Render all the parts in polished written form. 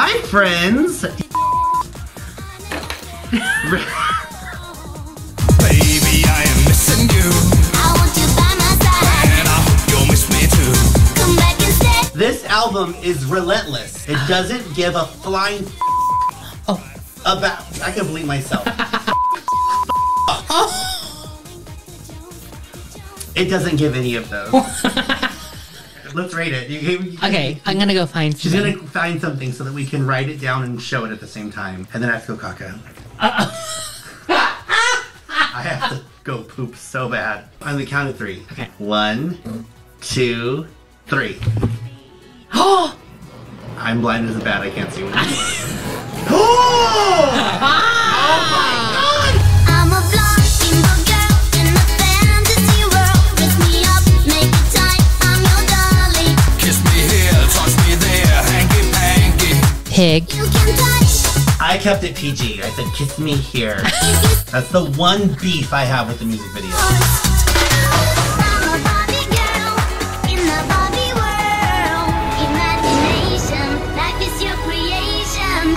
Hi, friends. Baby, I am missing you. I want you by my side. And I hope you'll miss me too. Come back and stay. This album is relentless. It doesn't give a flying about. I can believe myself. It doesn't give any of those. Let's rate it. Okay, I'm gonna go find She's something. gonna find something so that we can write it down and show it at the same time. And then I have to go caca. I have to go poop so bad. On the count of 3. Okay. 1, 2, 3. Oh! I'm blind as a bat. I can't see what it is. Oh! I'm a blonde single girl in a fantasy world. Dress me up, make it tight. I'm your dolly. Kiss me here, touch me there, hanky panky. Pig. You can touch. I kept it PG. I said, kiss me here. That's the one beef I have with the music video. I'm a Barbie girl in the Barbie world. Imagination, life is your creation.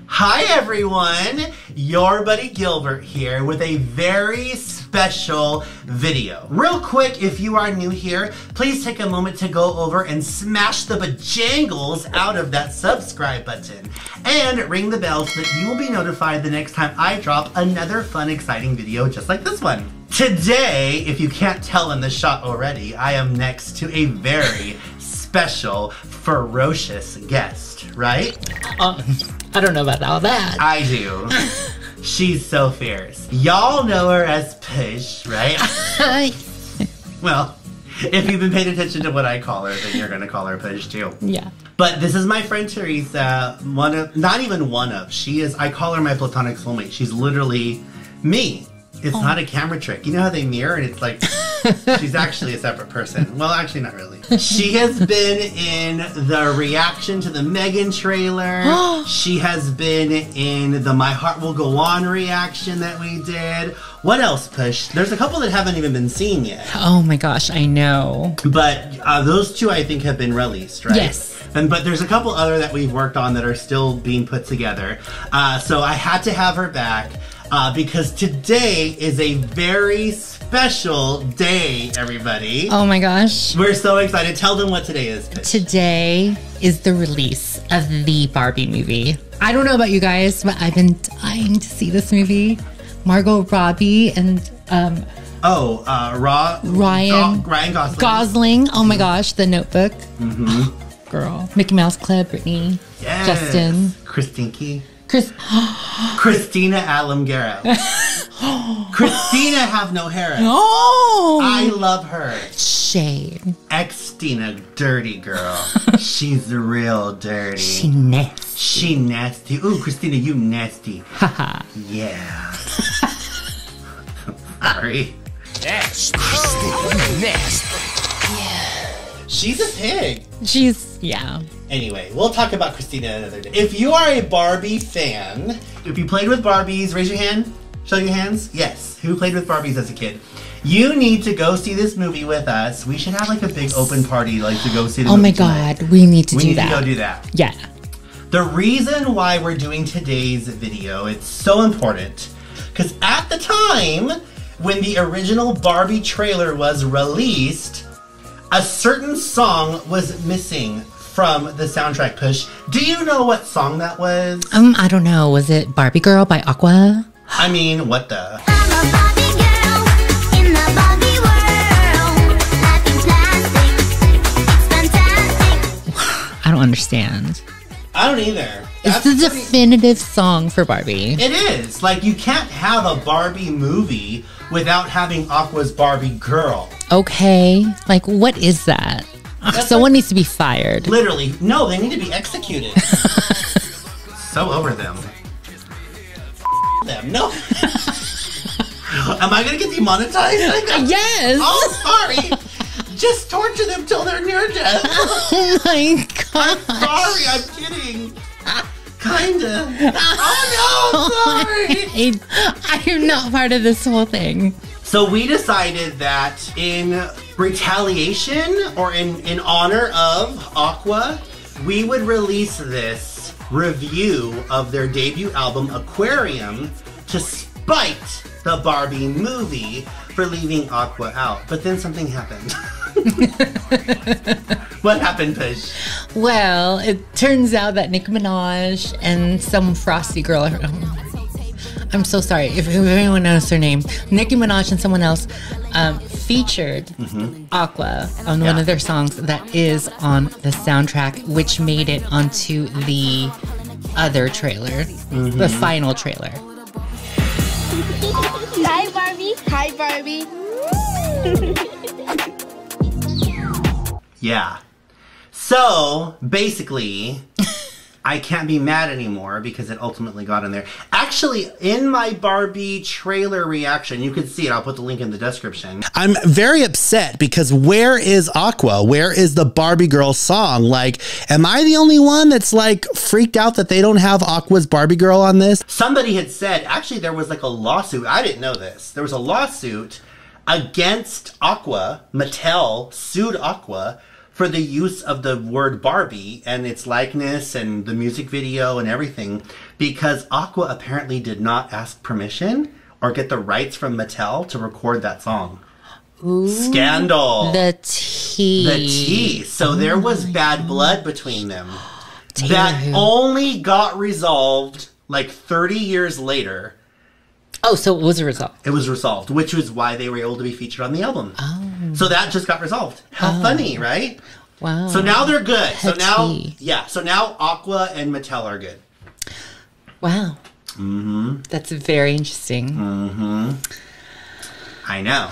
Hi everyone, your buddy Gilbert here with a very special video. Real quick, if you are new here, please take a moment to go over and smash the bajangles out of that subscribe button and ring the bell so that you will be notified the next time I drop another fun, exciting video just like this one. Today, if you can't tell in the shot already, I am next to a very special, ferocious guest, right? I don't know about all that. I do. She's so fierce. Y'all know her as Push, right? Well, if you've been paying attention to what I call her, then you're gonna call her Push too. Yeah. But this is my friend Teresa, not even one of, she is, I call her my platonic soulmate. She's literally me. It's not a camera trick. You know how they mirror and it's like, she's actually a separate person. Well, actually not really. She has been in the reaction to the Megan trailer. She has been in the My Heart Will Go On reaction that we did. What else, Push? There's a couple that haven't even been seen yet. Oh my gosh, I know. But those two I think have been released, right? Yes. But there's a couple other that we've worked on that are still being put together. So I had to have her back. Because today is a very special day, everybody. Oh my gosh. We're so excited. Tell them what today is. Pitch. Today is the release of the Barbie movie. I don't know about you guys, but I've been dying to see this movie. Margot Robbie and Ryan Gosling. Oh my gosh, The Notebook. Girl. Mickey Mouse Club, Brittany. Yes. Justin. Christina Aguilera. Christina have no hair. Oh! I love her. Shade. Ex-Tina, dirty girl. She's real dirty. She nasty. She nasty. Ooh, Christina, you nasty. Haha. Yeah. Sorry. Nasty. Christina, nasty. She's a pig. Yeah. Anyway, we'll talk about Christina another day. If you are a Barbie fan, if you played with Barbies, raise your hand. Show your hands. Yes. Who played with Barbies as a kid? You need to go see this movie with us. We should have like a big open party like to go see the movie. Oh my tonight. god, we need to We do need that. to go do that. Yeah. The reason why we're doing today's video, it's so important, because at the time when the original Barbie trailer was released, a certain song was missing from the soundtrack. Push. Do you know what song that was? I don't know. Was it Barbie Girl by Aqua? I mean, what the? I'm a Barbie girl in the Barbie world. Life in plastic, it's fantastic. I don't understand. I don't either. It's the definitive song for Barbie. It is. Like, you can't have a Barbie movie without having Aqua's Barbie Girl. Okay. Like, what is that? Someone needs to be fired. Literally. No, they need to be executed. So over them. Them. No. Am I going to get demonetized? Yes. Oh, sorry. Just torture them till they're near death. Oh my god. I'm sorry. I'm kidding. Kinda. Oh no, sorry. I am not part of this whole thing. So So we decided that in retaliation or in honor of Aqua, we would release this review of their debut album, Aquarium, to spite the Barbie movie for leaving Aqua out. But then something happened. What happened, Push? Well, it turns out that Nicki Minaj and some frosty girl, I'm so sorry if anyone knows her name, Nicki Minaj and someone else featured Aqua on one of their songs that is on the soundtrack, which made it onto the other trailer, the final trailer. Hi, Barbie. Hi, Barbie. Yeah. So, basically, I can't be mad anymore because it ultimately got in there. Actually, in my Barbie trailer reaction, you can see it. I'll put the link in the description. I'm very upset because where is Aqua? Where is the Barbie girl song? Like, am I the only one that's like freaked out that they don't have Aqua's Barbie girl on this? Somebody had said, actually, there was like a lawsuit. I didn't know this. There was a lawsuit against Aqua. Mattel sued Aqua for the use of the word Barbie and its likeness and the music video and everything, because Aqua apparently did not ask permission or get the rights from Mattel to record that song. Ooh, scandal. The tea. The tea. So there was bad blood between them. That only got resolved like 30 years later. Oh, so it was resolved. It was resolved, which was why they were able to be featured on the album. Oh. So that just got resolved. How funny, right? Wow. So now they're good. So now, yeah. So now Aqua and Mattel are good. Wow. That's very interesting. I know.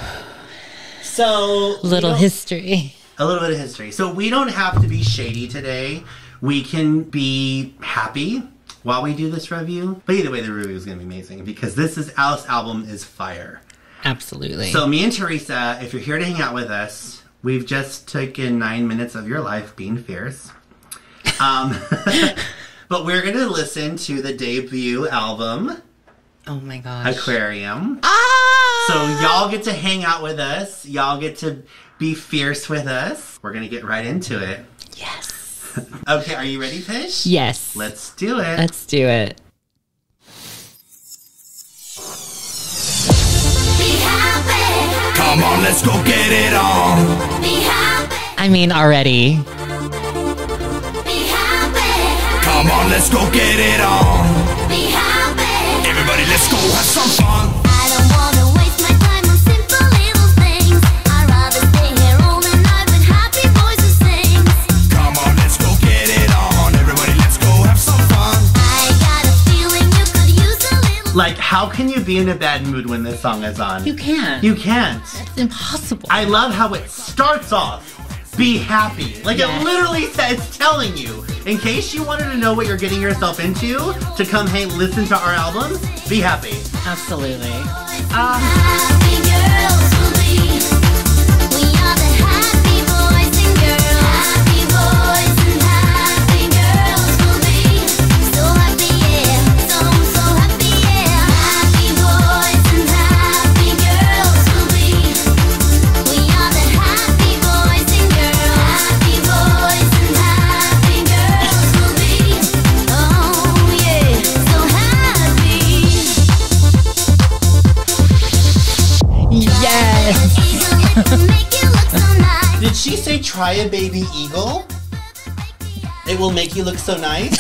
So A little history. A little bit of history. So we don't have to be shady today. We can be happy while we do this review. But either way, the review is going to be amazing because this album is fire. Absolutely. So me and Teresa, if you're here to hang out with us, we've just taken 9 minutes of your life being fierce. But we're going to listen to the debut album. Oh my gosh. Aquarium. Ah! So y'all get to hang out with us. Y'all get to be fierce with us. We're going to get right into it. Yes. Okay, are you ready, Fish? Yes. Let's do it. Let's do it. Come on, let's go get it on. I mean, already. Come on, let's go get it on. Everybody, let's go have some fun. I don't wanna waste my time on simple little things. I'd rather stay here all the night with happy voices sing. Come on, let's go get it on. Everybody, let's go have some fun. I got a feeling you could use a little. Like, how can you be in a bad mood when this song is on? You can't. You can't. It's impossible. I love how it starts off, be happy. Like it literally says, it's telling you, in case you wanted to know what you're getting yourself into, to come hey, listen to our album, be happy. Absolutely. Happy girls will be. We are the happy boys and girls. Happy boys and happy girls will be. So happy, yeah. So happy, yeah. Happy boys and happy girls will be. We are the happy boys and girls. Happy boys and happy girls will be. Oh yeah, so happy. Yes. Did she say try a baby eagle? It will make you look so nice?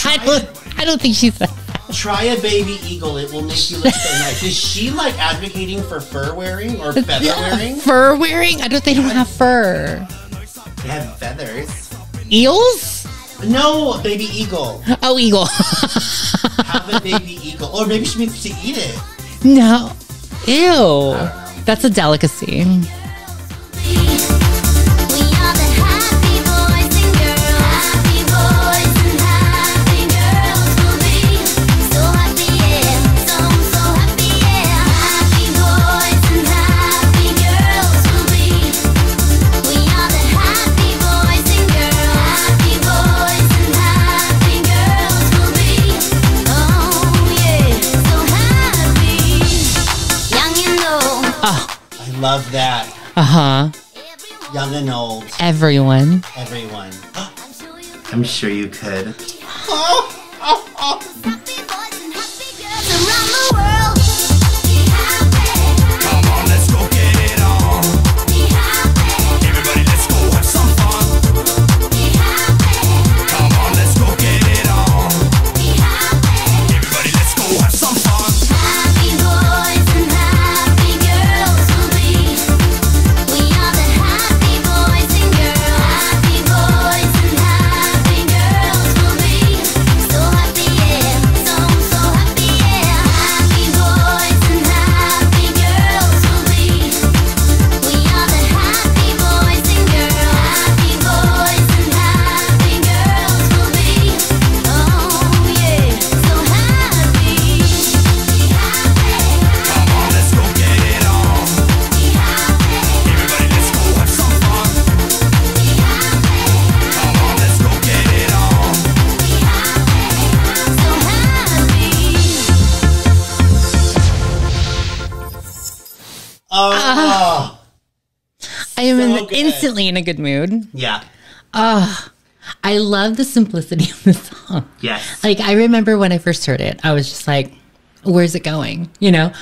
I don't think she said. Try a baby eagle, it will make you look so nice. Is she like advocating for fur wearing or feather wearing? Fur wearing? They don't have fur. They have feathers. Eels? No, baby eagle. Oh, eagle. Have a baby eagle. Or maybe she means to eat it. No. Ew. That's a delicacy. We are the happy boys and girls. Happy boys and happy girls will be. So happy, yeah. So happy, yeah. Happy boys and happy girls will be. We are the happy boys and girls. Happy boys and happy girls will be. Oh yeah, so happy. Young and old, Love that. Uh-huh. Young and old. Everyone. Everyone. I'm sure you could. Come on, let's go get it on. Everybody, let's go have some fun. Come on, let's go get it on. Everybody, let's go have some fun. Happy boys and happy girls will be. We are the happy boys and girls. Happy boys and happy girls will be. So happy, yeah. So happy, yeah. Happy boys and happy girls will be. We are the happy boys and girls. Happy boys and happy girls will be. Oh yeah, so happy. Come on, let's go get it on. Everybody, let's go have some fun. Come on, let's go get it on. So happy. Oh. I am So good. instantly in a good mood. Yeah. I love the simplicity of the song. Yes. Like, I remember when I first heard it, I was just like, where's it going? You know?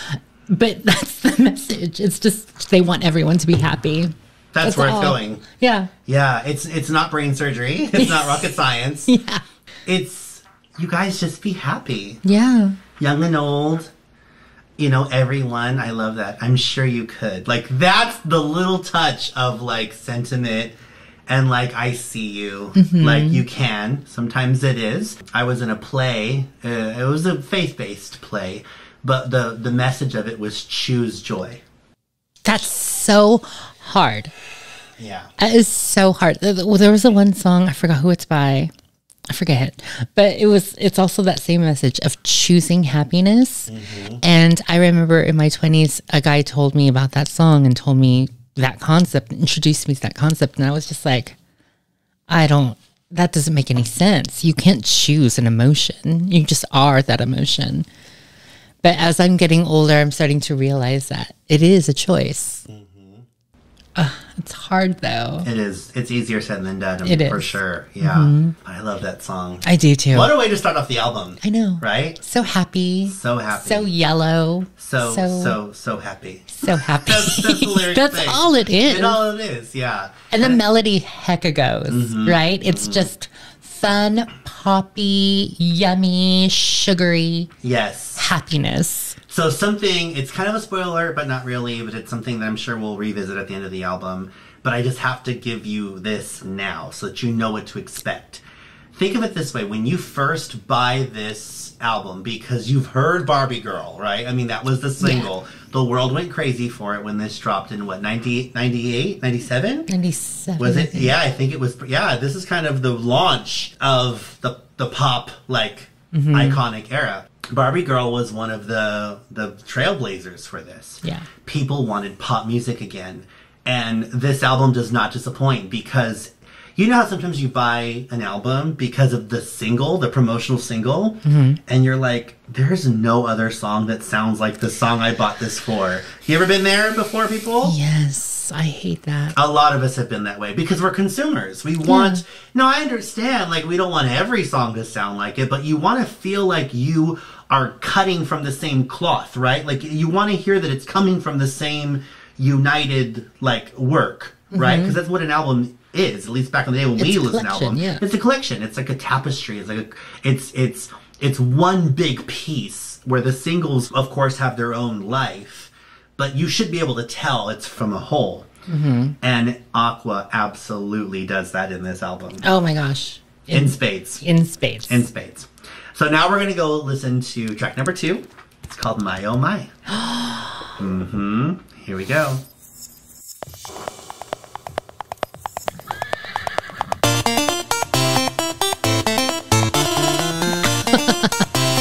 But that's the message. It's just they want everyone to be happy. That's where all. it's going. Yeah. Yeah, it's not brain surgery. It's not rocket science. Yeah. It's, you guys just be happy. Yeah. Young and old. You know, everyone. I love that. I'm sure you could. Like, that's the little touch of, like, sentiment and, like, I see you. Like, you can. Sometimes it is. I was in a play. It was a faith-based play. But the message of it was choose joy. That's so hard. Yeah. That is so hard. There was a one song, I forgot who it's by. I forget. But it's also that same message of choosing happiness. And I remember in my 20s, a guy told me about that song and told me that concept, introduced me to that concept. And I was just like, that doesn't make any sense. You can't choose an emotion. You just are that emotion. But as I'm getting older, I'm starting to realize that it is a choice. It's hard though. It is. It's easier said than done. It For is. sure. Yeah. I love that song. I do too. What a way to start off the album. I know. Right? So happy. So happy. So yellow. So happy. So happy. That's the lyric That's thing. all it is. It's all it is, yeah. And the melody hecka goes, right? It's just fun, poppy, yummy, sugary Yes. happiness. So it's kind of a spoiler, but not really, but it's something that I'm sure we'll revisit at the end of the album. But I just have to give you this now so that you know what to expect. Think of it this way. When you first buy this album, because you've heard Barbie Girl, right? I mean, that was the single. The world went crazy for it when this dropped in, 98, 97? 97. Was I it? think. Yeah, I think it was. Yeah, this is kind of the launch of the pop, like, iconic era. Barbie Girl was one of the trailblazers for this. Yeah. People wanted pop music again. And this album does not disappoint because you know how sometimes you buy an album because of the single, the promotional single, and you're like, there's no other song that sounds like the song I bought this for. You ever been there before, people? Yes, I hate that. A lot of us have been that way because we're consumers. We want, no, I understand, like, we don't want every song to sound like it, but you want to feel like you are cutting from the same cloth, right? Like, you want to hear that it's coming from the same united, like, work, right? Because that's what an album is, at least back in the day when we It's a listened to an collection, album. yeah. It's a collection. It's like a tapestry. It's like it's one big piece where the singles, of course, have their own life, but you should be able to tell it's from a whole. And Aqua absolutely does that in this album. Oh my gosh. In spades. In spades. In spades. So now we're going to go listen to track number 2. It's called My Oh My. Here we go.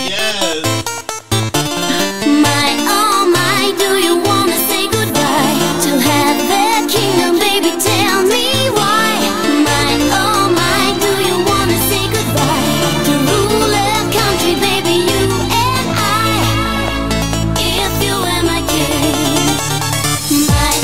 Yes. My, oh my, do you wanna say goodbye to have that kingdom, baby? Tell me why. My, oh my, do you wanna say goodbye to rule a country, baby? You and I, if you were my king. My,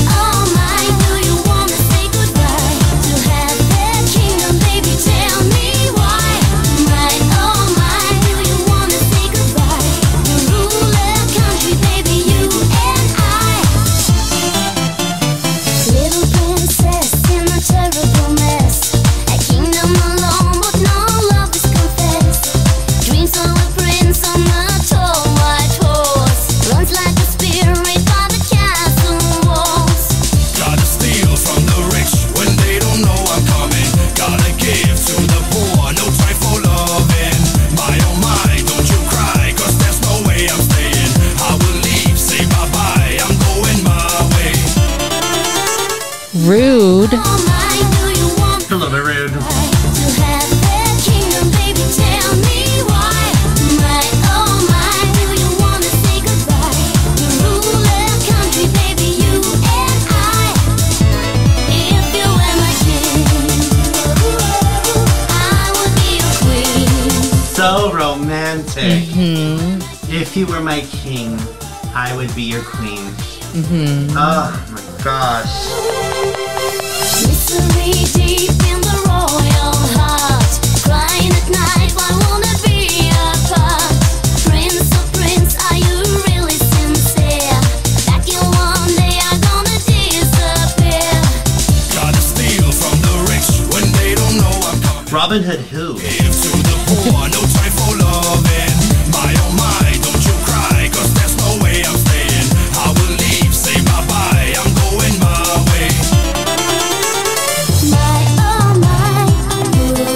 have that kingdom, baby, tell me why. My, oh my, do you wanna say goodbye? To rule a country, baby, you and I. If you were my king, I would be your queen. So romantic. If you were my king, I would be your queen. Oh my gosh. Mystery deep in the royal heart, crying at night, why won't it be apart? Prince of prince, are you really sincere? That you one day are gonna disappear. Gotta steal from the rich when they don't know I'm coming. Robin Hood who? Give to the poor, no time for loving. My oh my, don't you cry, cause there's no way I'm staying. I will leave, say bye-bye, I'm going my way. My oh my, ooh,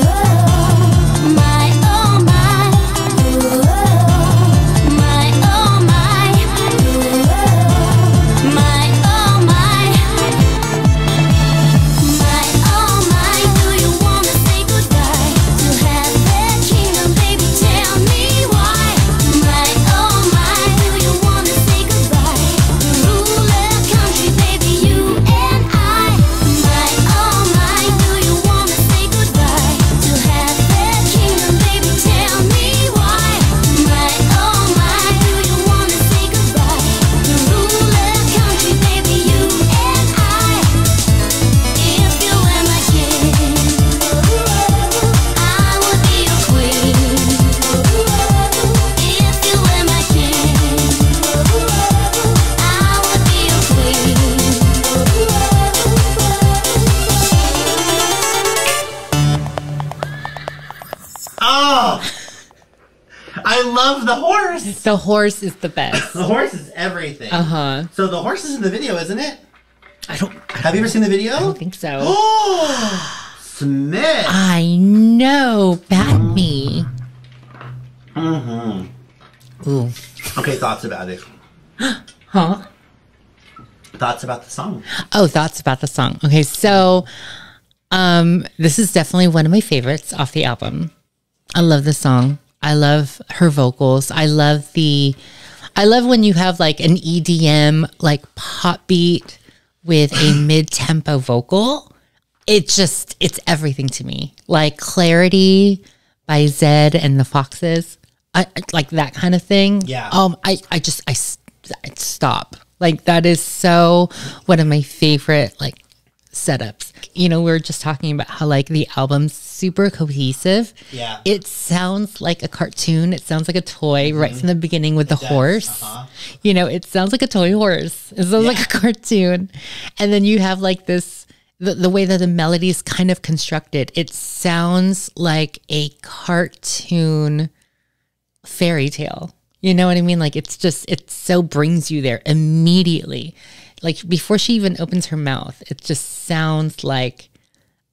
my oh my, ooh, my oh my, ooh, my oh my, my oh my. Do you wanna say goodbye? To have that kingdom, baby, tell me why. My oh my, do you wanna say goodbye? To rule a country, baby, you and I. My oh my, do you wanna say goodbye? To have that kingdom, baby, tell me why. My oh my, do you wanna say goodbye? To rule a country, baby, you and I. If you were my king, I would be your queen. If you were my king, I would be your Oh! I love the horse. The horse is the best. The horse is everything. So the horse is in the video, isn't it? I don't Have you ever seen the video? think so. Oh, Smith. I know. Bat me. Ooh. Okay, thoughts about it. Huh? Thoughts about the song. Oh, thoughts about the song. Okay, so this is definitely one of my favorites off the album. I love the song. I love her vocals. I love when you have like an EDM like pop beat with a mid-tempo vocal. It's everything to me. Like Clarity by Zed and the Foxes. I like that kind of thing. Yeah. I stop. Like that is so one of my favorite like setups. You know, we were just talking about how like the album's super cohesive. Yeah. It sounds like a cartoon. It sounds like a toy right from the beginning with the horse. You know, it sounds like a toy horse. It sounds like a cartoon. And then you have like this, the way that the melody is kind of constructed. It sounds like a cartoon fairy tale. You know what I mean? Like it's so brings you there immediately. Like before she even opens her mouth, it just sounds like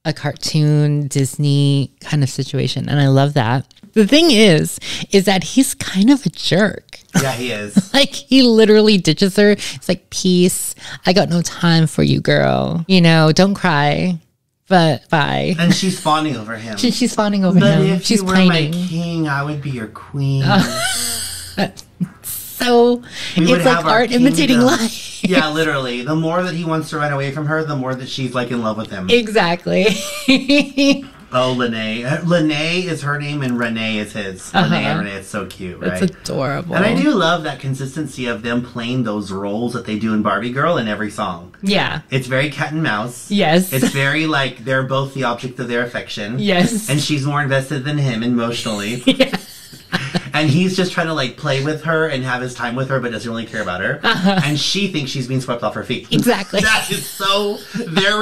a cartoon Disney kind of situation. And I love that. The thing is that he's kind of a jerk. Yeah, he is. Like he literally ditches her. It's like, peace. I got no time for you, girl. You know, don't cry. But bye. And she's fawning over him. She's fawning over But him. if She's you were pining. my king, I would be your queen. So We would it's like have our art imitating kingdom. life. Yeah, literally. The more that he wants to run away from her, the more that she's like in love with him. Exactly. Oh, Lene. Lene is her name and Renee is his. Lene and Renee, it's so cute, right? It's adorable. And I do love that consistency of them playing those roles that they do in Barbie Girl in every song. Yeah. It's very cat and mouse. Yes. It's very like they're both the object of their affection. Yes. And she's more invested than him emotionally. Yeah. And he's just trying to like play with her and have his time with her, but doesn't really care about her. And she thinks she's being swept off her feet. Exactly. That is so their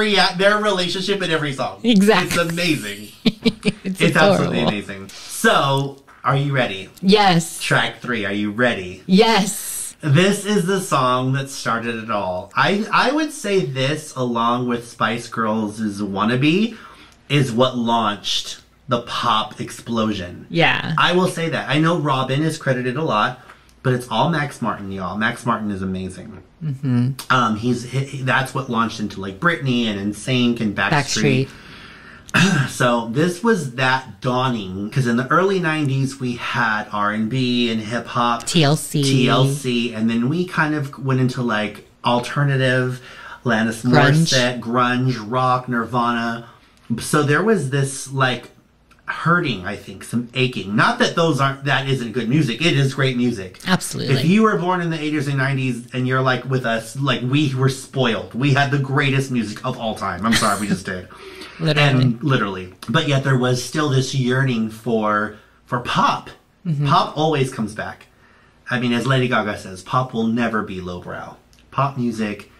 relationship in every song. Exactly. It's amazing. It's It's absolutely adorable. amazing. So, are you ready? Yes. Track 3, are you ready? Yes. This is the song that started it all. I would say this, along with Spice Girls' Wannabe, is what launched the pop explosion. Yeah. I will say that. I know Robin is credited a lot, but it's all Max Martin, y'all. Max Martin is amazing. Mm-hmm. That's what launched into like Britney and NSYNC and Backstreet. So this was that dawning, because in the early 90s we had R&B and hip hop, TLC, and then we kind of went into like alternative, Alanis Morissette, grunge, rock, Nirvana. So there was this like hurting, I think, some aching. Not that that isn't good music. It is great music. Absolutely. If you were born in the 80s and 90s and you're like with us, like we were spoiled. We had the greatest music of all time. I'm sorry, we just did. Literally. But yet there was still this yearning for pop. Mm-hmm. Pop always comes back. I mean, as Lady Gaga says, pop will never be lowbrow. Pop music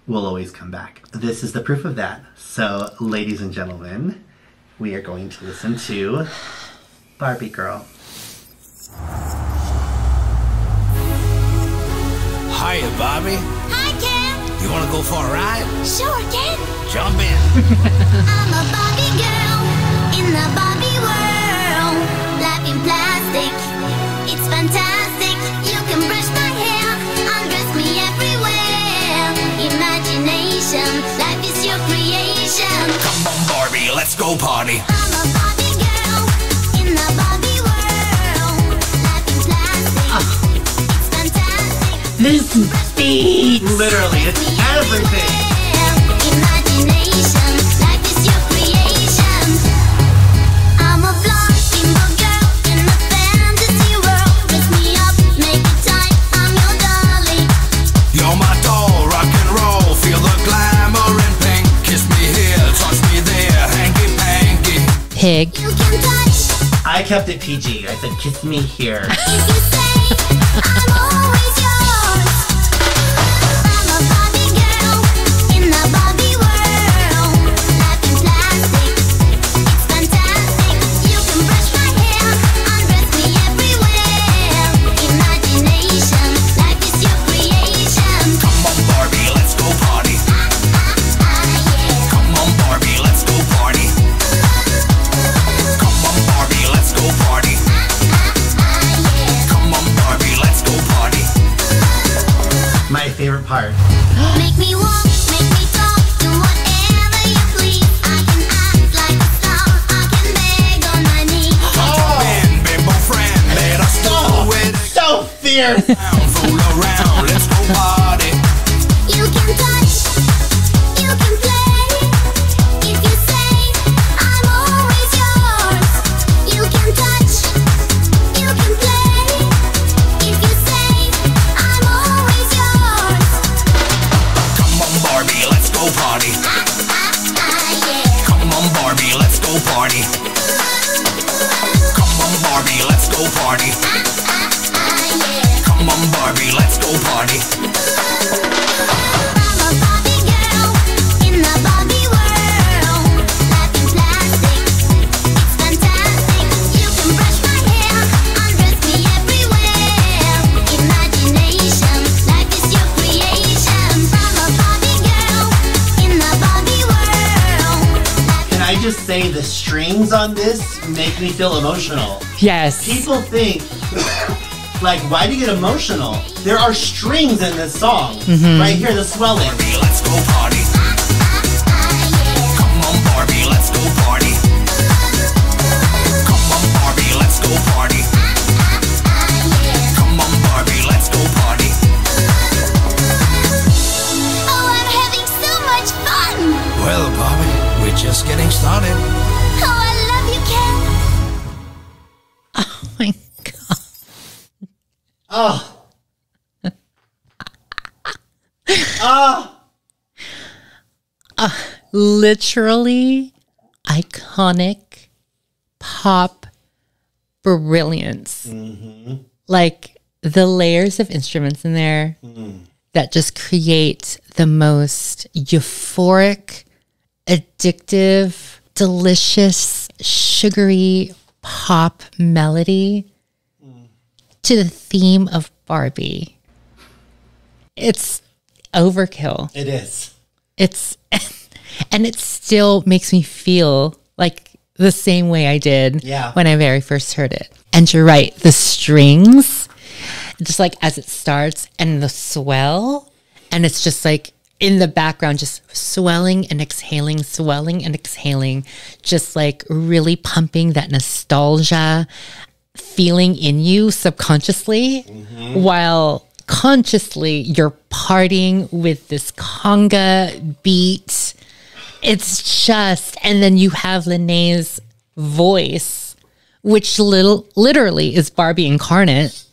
will always come back. This is the proof of that. So, ladies and gentlemen, we are going to listen to Barbie Girl. Hiya, Barbie. Hi, Ken. You want to go for a ride? Sure, Ken. Jump in. I'm a Barbie girl in the Barbie world. Life in plastic, it's fantastic. You can brush my hair, undress me everywhere. Imagination, life is your creation. Come on, Barbie, let's go party. I'm a Barbie girl in the Barbie world. Life in plastic, it's fantastic. This beat. Literally, it's everything. Imagination, life is your creation. I'm a blonde bimbo girl in a fantasy world. Dress me up, make it tight, I'm your dolly. You're my doll, rock and roll. Feel the glamour and pink. Kiss me here, touch me there, hanky-panky. Pig. You can touch I kept it PG. I said, kiss me here. if you say I'm always yours. I'm a Barbie girl in the Barbie world. Life in plastic, it's fantastic. You can brush my hair, undress me everywhere. Imagination, life is your creation. Come on, Barbie, let's go party. Yeah. Come on, Barbie, let's go party. Come on, Barbie, let's go party. Yeah. Come on, Barbie, let's go party. My favorite part. Make me walk, make me talk, do whatever you please. I can act like a star, I can beg on my knees. Jump in, bimbo friend, let us do it. So fierce. Fool around, let's go party. You can touch, you can play. If you say I'm always yours. You can touch, you can play. If you say I'm always yours. Come on, Barbie, let's go party. Yeah. Come on, Barbie, let's go party. Come on, Barbie, let's go party. Yeah. Come on, Barbie, let's go party. I'm a Barbie girl in the Barbie world. Life in plastic, it's fantastic. You can brush my hair, undress me everywhere. Imagination, life is your creation. I'm a Barbie girl in the Barbie world. Can I just say the strings on this make me feel emotional? Yes. People think, like, why do you get emotional? There are strings in this song. Right here, the swelling. Barbie, let's go party. Come on, Barbie, let's go party. Come on, Barbie, let's go party. Come on, Barbie, let's go party. Oh, I'm having so much fun. Well, Barbie, we're just getting started. Oh, I love you, Ken. Oh my God. Oh. Oh. Literally iconic pop brilliance. Like the layers of instruments in there that just create the most euphoric, addictive, delicious, sugary pop melody to the theme of Barbie. It's overkill. It is. It's and it still makes me feel like the same way I did when I very first heard it. And you're right, the strings, just like as it starts and the swell, and it's just like in the background, just swelling and exhaling, just like really pumping that nostalgia feeling in you subconsciously, while consciously you're partying with this conga beat. It's just, and then you have Lene's voice, which literally is Barbie incarnate.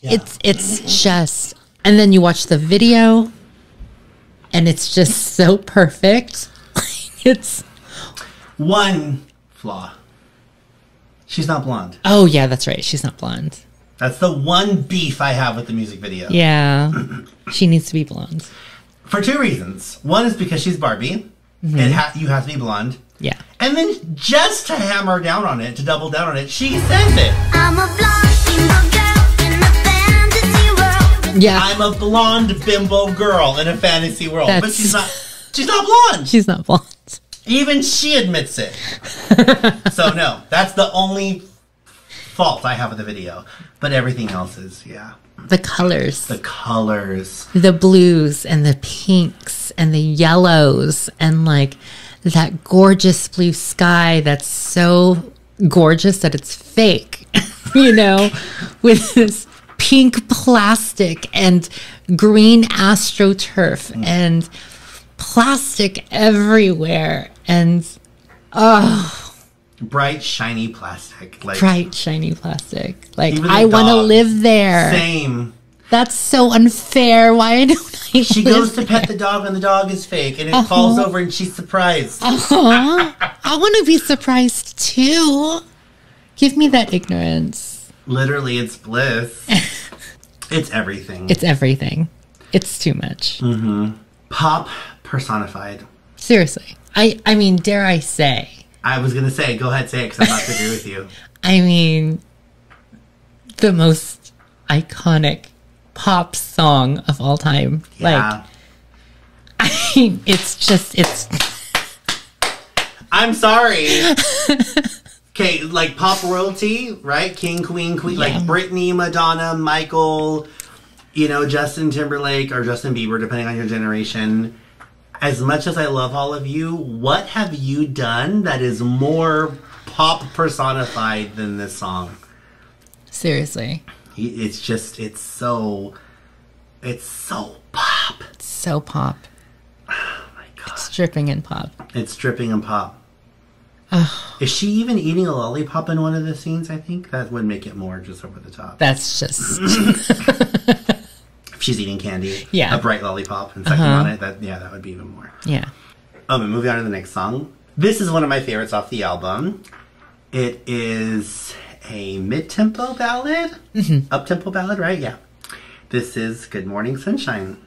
It's just, and then you watch the video, and it's just so perfect. It's one flaw. She's not blonde. Oh yeah, that's right. She's not blonde. That's the one beef I have with the music video. Yeah, she needs to be blonde. For two reasons. One is because she's Barbie. And you have to be blonde. Yeah. And then just to hammer down on it, to double down on it, she says it. I'm a blonde bimbo girl in a fantasy world. Yeah. I'm a blonde bimbo girl in a fantasy world. But That's- she's not blonde. She's not blonde. Even she admits it. So no, that's the only fault I have with the video. But everything else is, yeah. The colors. The colors. The blues and the pinks and the yellows and like that gorgeous blue sky that's so gorgeous that it's fake, you know, with this pink plastic and green astroturf and plastic everywhere and Bright, shiny plastic. Like, bright, shiny plastic. Like, Even the I want to dog. live there. same. That's so unfair. Why don't I She live goes to there? pet the dog and the dog is fake and it falls over and she's surprised. Aw, I want to be surprised too. Give me that ignorance. Literally, it's bliss. It's everything. It's everything. It's too much. Pop personified. Seriously. I mean, dare I say? I was gonna say, go ahead, say it, because I'm not to agree with you. I mean, the most iconic pop song of all time. Yeah. Like, I mean, it's. I'm sorry. Okay, like pop royalty, right? King, queen, like Britney, Madonna, Michael, you know, Justin Timberlake or Justin Bieber, depending on your generation. As much as I love all of you, what have you done that is more pop personified than this song? Seriously. It's just, it's so pop. It's so pop. Oh my God. It's dripping in pop. It's dripping in pop. Is she even eating a lollipop in one of the scenes, I think? That would make it more just over the top. That's just. If she's eating candy, Yeah. a bright lollipop and sucking on it, that would be even more. Yeah. And moving on to the next song. This is one of my favorites off the album. It is a mid-tempo ballad. Up-tempo ballad, right? Yeah. This is Good Morning Sunshine.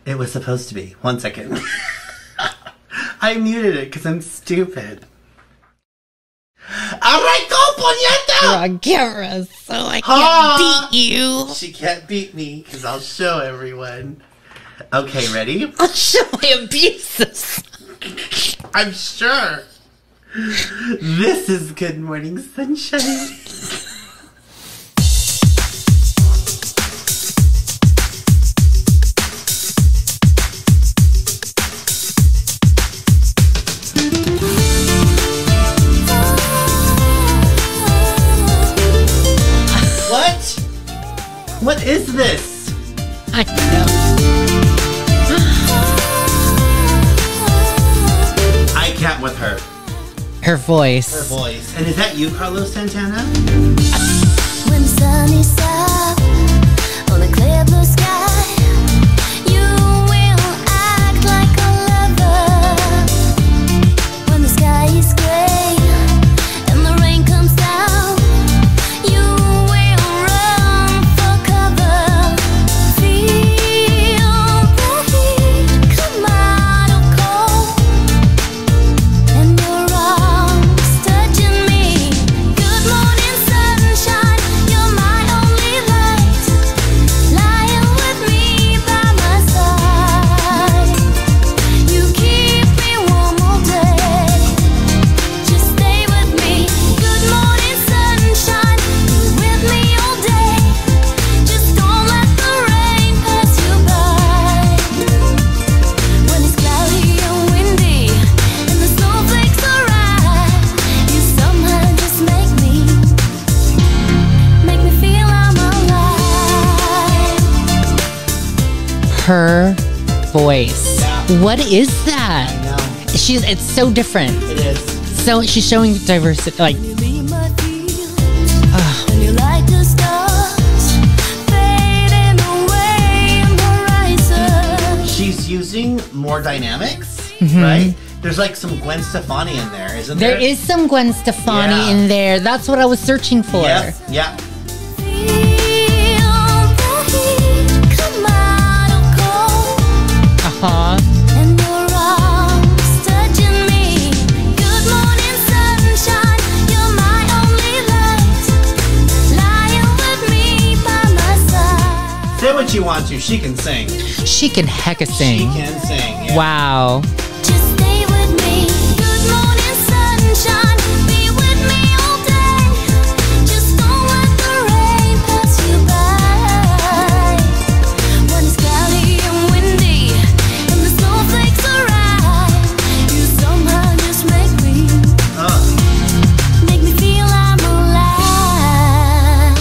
It was supposed to be. 1 second. I muted it because I'm stupid. Arrancó, puñeta! Aguilera, so I Ha! can't beat you. She can't beat me because I'll show everyone. Okay, ready? I'll show my abuses. I'm sure. This is Good Morning Sunshine. What is this? I know. I can't with her. Her voice. Her voice. And is that you, Carlos Santana? When the sun is up on a clear blue sky, you will act like a lover. When the sky is gray and the rain comes down, you will run for cover. Feel the heat come out of cold, and your arms touching me. Good morning sunshine, you're my her voice. Yeah. What is that? I know. It's so different. It is. So she's showing diversity. Like, she's using more dynamics, Mm-hmm. right? There's like some Gwen Stefani in there, isn't there? there is some Gwen Stefani Yeah. in there. That's what I was searching for. Yep, yep. Uh-huh. Say what you want to. She can sing. She can hecka She sing. can sing. Yeah. Wow. Just stay with me. Good morning, sunshine. Be with me all day. Just don't let the rain pass you by. When it's cloudy and windy and the snowflakes arrive, you somehow just make me feel I'm alive.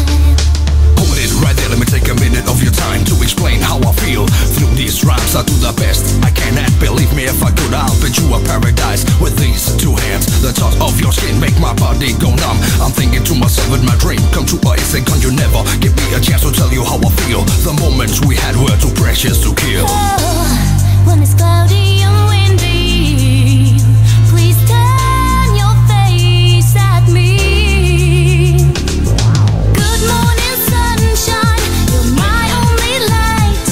Hold it right there, let me take a minute of your time to explain how I feel. Through these rhymes I do the best I cannot. Believe me, if I could, I'll bet you a paradise with these two hands. The touch of your skin make my body go numb. I'm thinking to myself, in my dream come true, but it's a gun. You never give me a chance to tell you how I feel. The moments we had were too precious to kill. Oh, when it's cloudy and windy, please turn your face at me. Good morning, sunshine. You're my only light.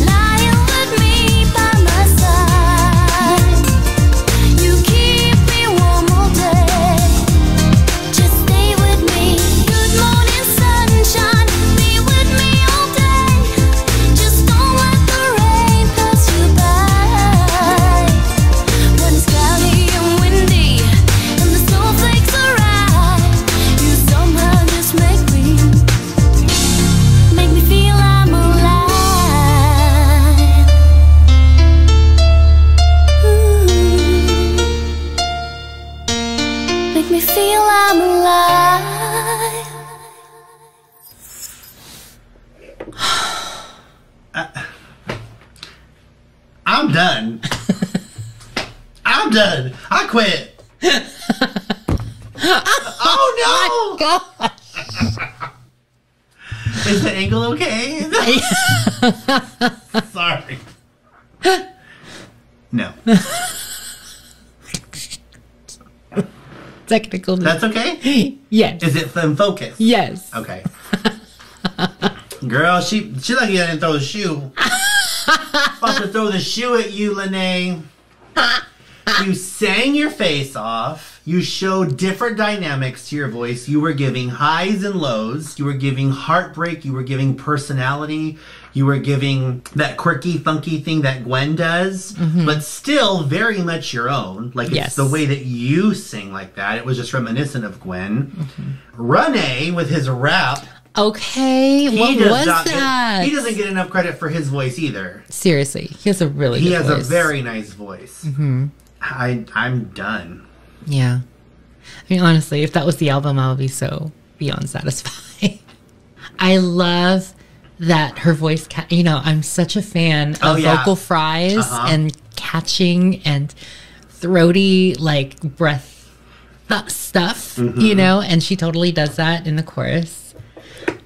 Lying with me by my side. You keep me warm all day. Just stay with me. Good morning, sunshine. Be with me all day. Just don't let the rain pass you by. When it's cloudy and windy and the snowflakes arrive, you somehow just make me feel I'm alive. Make me feel I'm alive. I'm done. I'm done. I quit. Oh no! Is the angle okay? Sorry. No. Technical. That's okay? Yes. Is it in focus? Yes. Okay. Girl, she lucky I didn't throw the shoe. About to throw the shoe at you, Lene. You sang your face off. You showed different dynamics to your voice. You were giving highs and lows. You were giving heartbreak. You were giving personality. You were giving that quirky, funky thing that Gwen does, but still very much your own. Like, it's Yes. the way that you sing like that. It was just reminiscent of Gwen. Rene, with his rap, Okay. What does was not that? he doesn't get enough credit for his voice either. Seriously, he has a really He good has voice. a very nice voice. I'm done. Yeah. I mean, honestly, if that was the album, I would be so beyond satisfied. I love that her voice, I'm such a fan Oh, of yeah. vocal fries Uh-huh. and catching and throaty, like, breath stuff, and she totally does that in the chorus.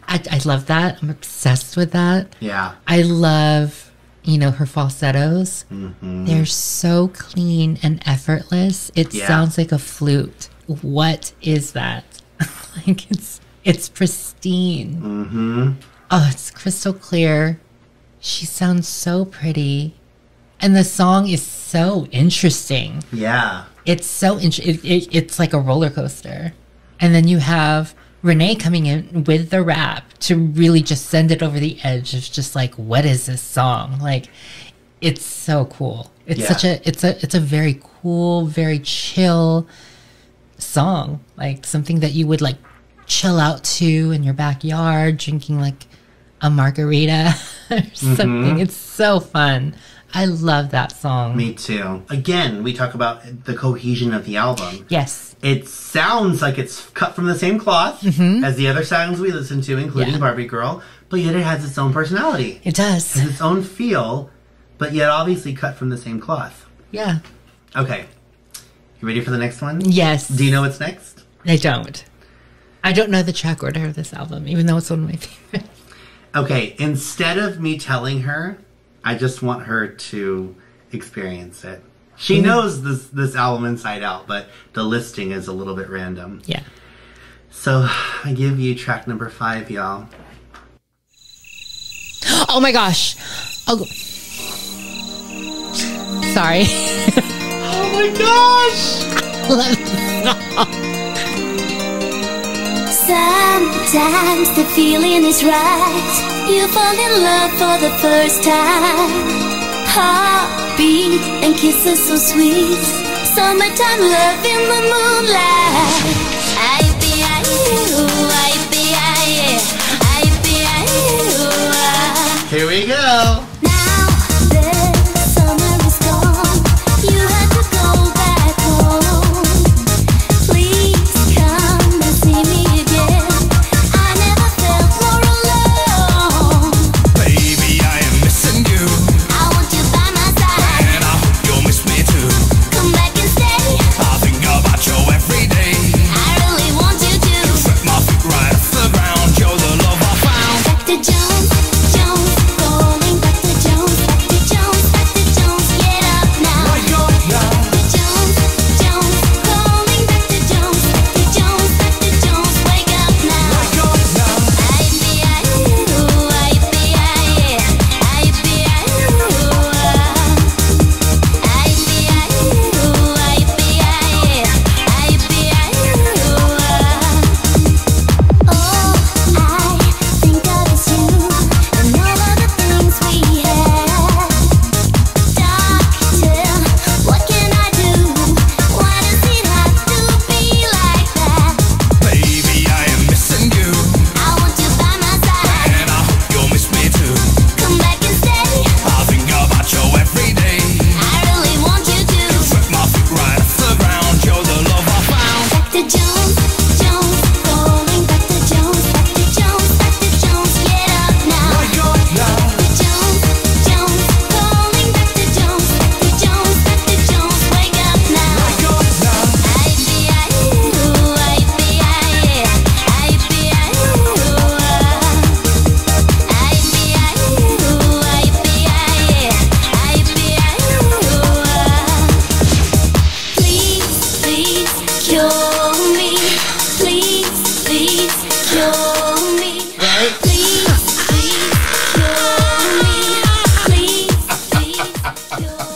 I love that. I'm obsessed with that. Yeah. I love, her falsettos. They're so clean and effortless. It Yeah. sounds like a flute. What is that? Like, it's pristine. Oh, it's crystal clear. She sounds so pretty. And the song is so interesting. Yeah. It's so it's like a roller coaster. And then you have Renee coming in with the rap to really just send it over the edge of just like, what is this song? Like, it's so cool. It's Yeah. it's a very cool, very chill song. Like something that you would like chill out to in your backyard, drinking like a margarita or something. It's so fun. I love that song. Me too. Again, we talk about the cohesion of the album. Yes. It sounds like it's cut from the same cloth as the other songs we listen to, including Barbie Girl, but yet it has its own personality. It does. It has its own feel, but yet obviously cut from the same cloth. Yeah. Okay. You ready for the next one? Yes. Do you know what's next? I don't. I don't know the track order of this album, even though it's one of my favorites. Okay, instead of me telling her, I just want her to experience it. She knows this album inside out, but the listing is a little bit random. Yeah. So I give you track number 5, y'all. Oh my gosh. Oh. Sorry. Oh my gosh! Love this song. Sometimes the feeling is right. You fall in love for the first time. Heartbeat and kisses so sweet. Summertime love in the moonlight. Here we go. Now the summer is gone. You have to go back home. Please come and see me again. I never felt more alone. Baby, I am missing you, I want you by my side. and I hope you'll miss me too. Come back and stay. I think about you every day. I really want you to. Set my feet right off the ground. You're the love I found. Back to Jones, Jones, calling back to Jones, back to Jones, back to Jones. Get up now. Wake up now. Jones, Jones, calling back to Jones, back to Jones, back to Jones. Wake up now. Wake up now. Baby, I am missing you, and I hope you'll miss me too. I think about you every day. Set my feet right off the ground. You're the love I found. Jones, Jones, calling back to Jones, back to Jones, back to Jones. Get up now. Wake up now. Jones, Jones, calling back to Jones, back to Jones, back to Jones. Wake up now. Wake up now. Please, please, cure me. Please, please, cure me. Please, please, cure me. Please, please, cure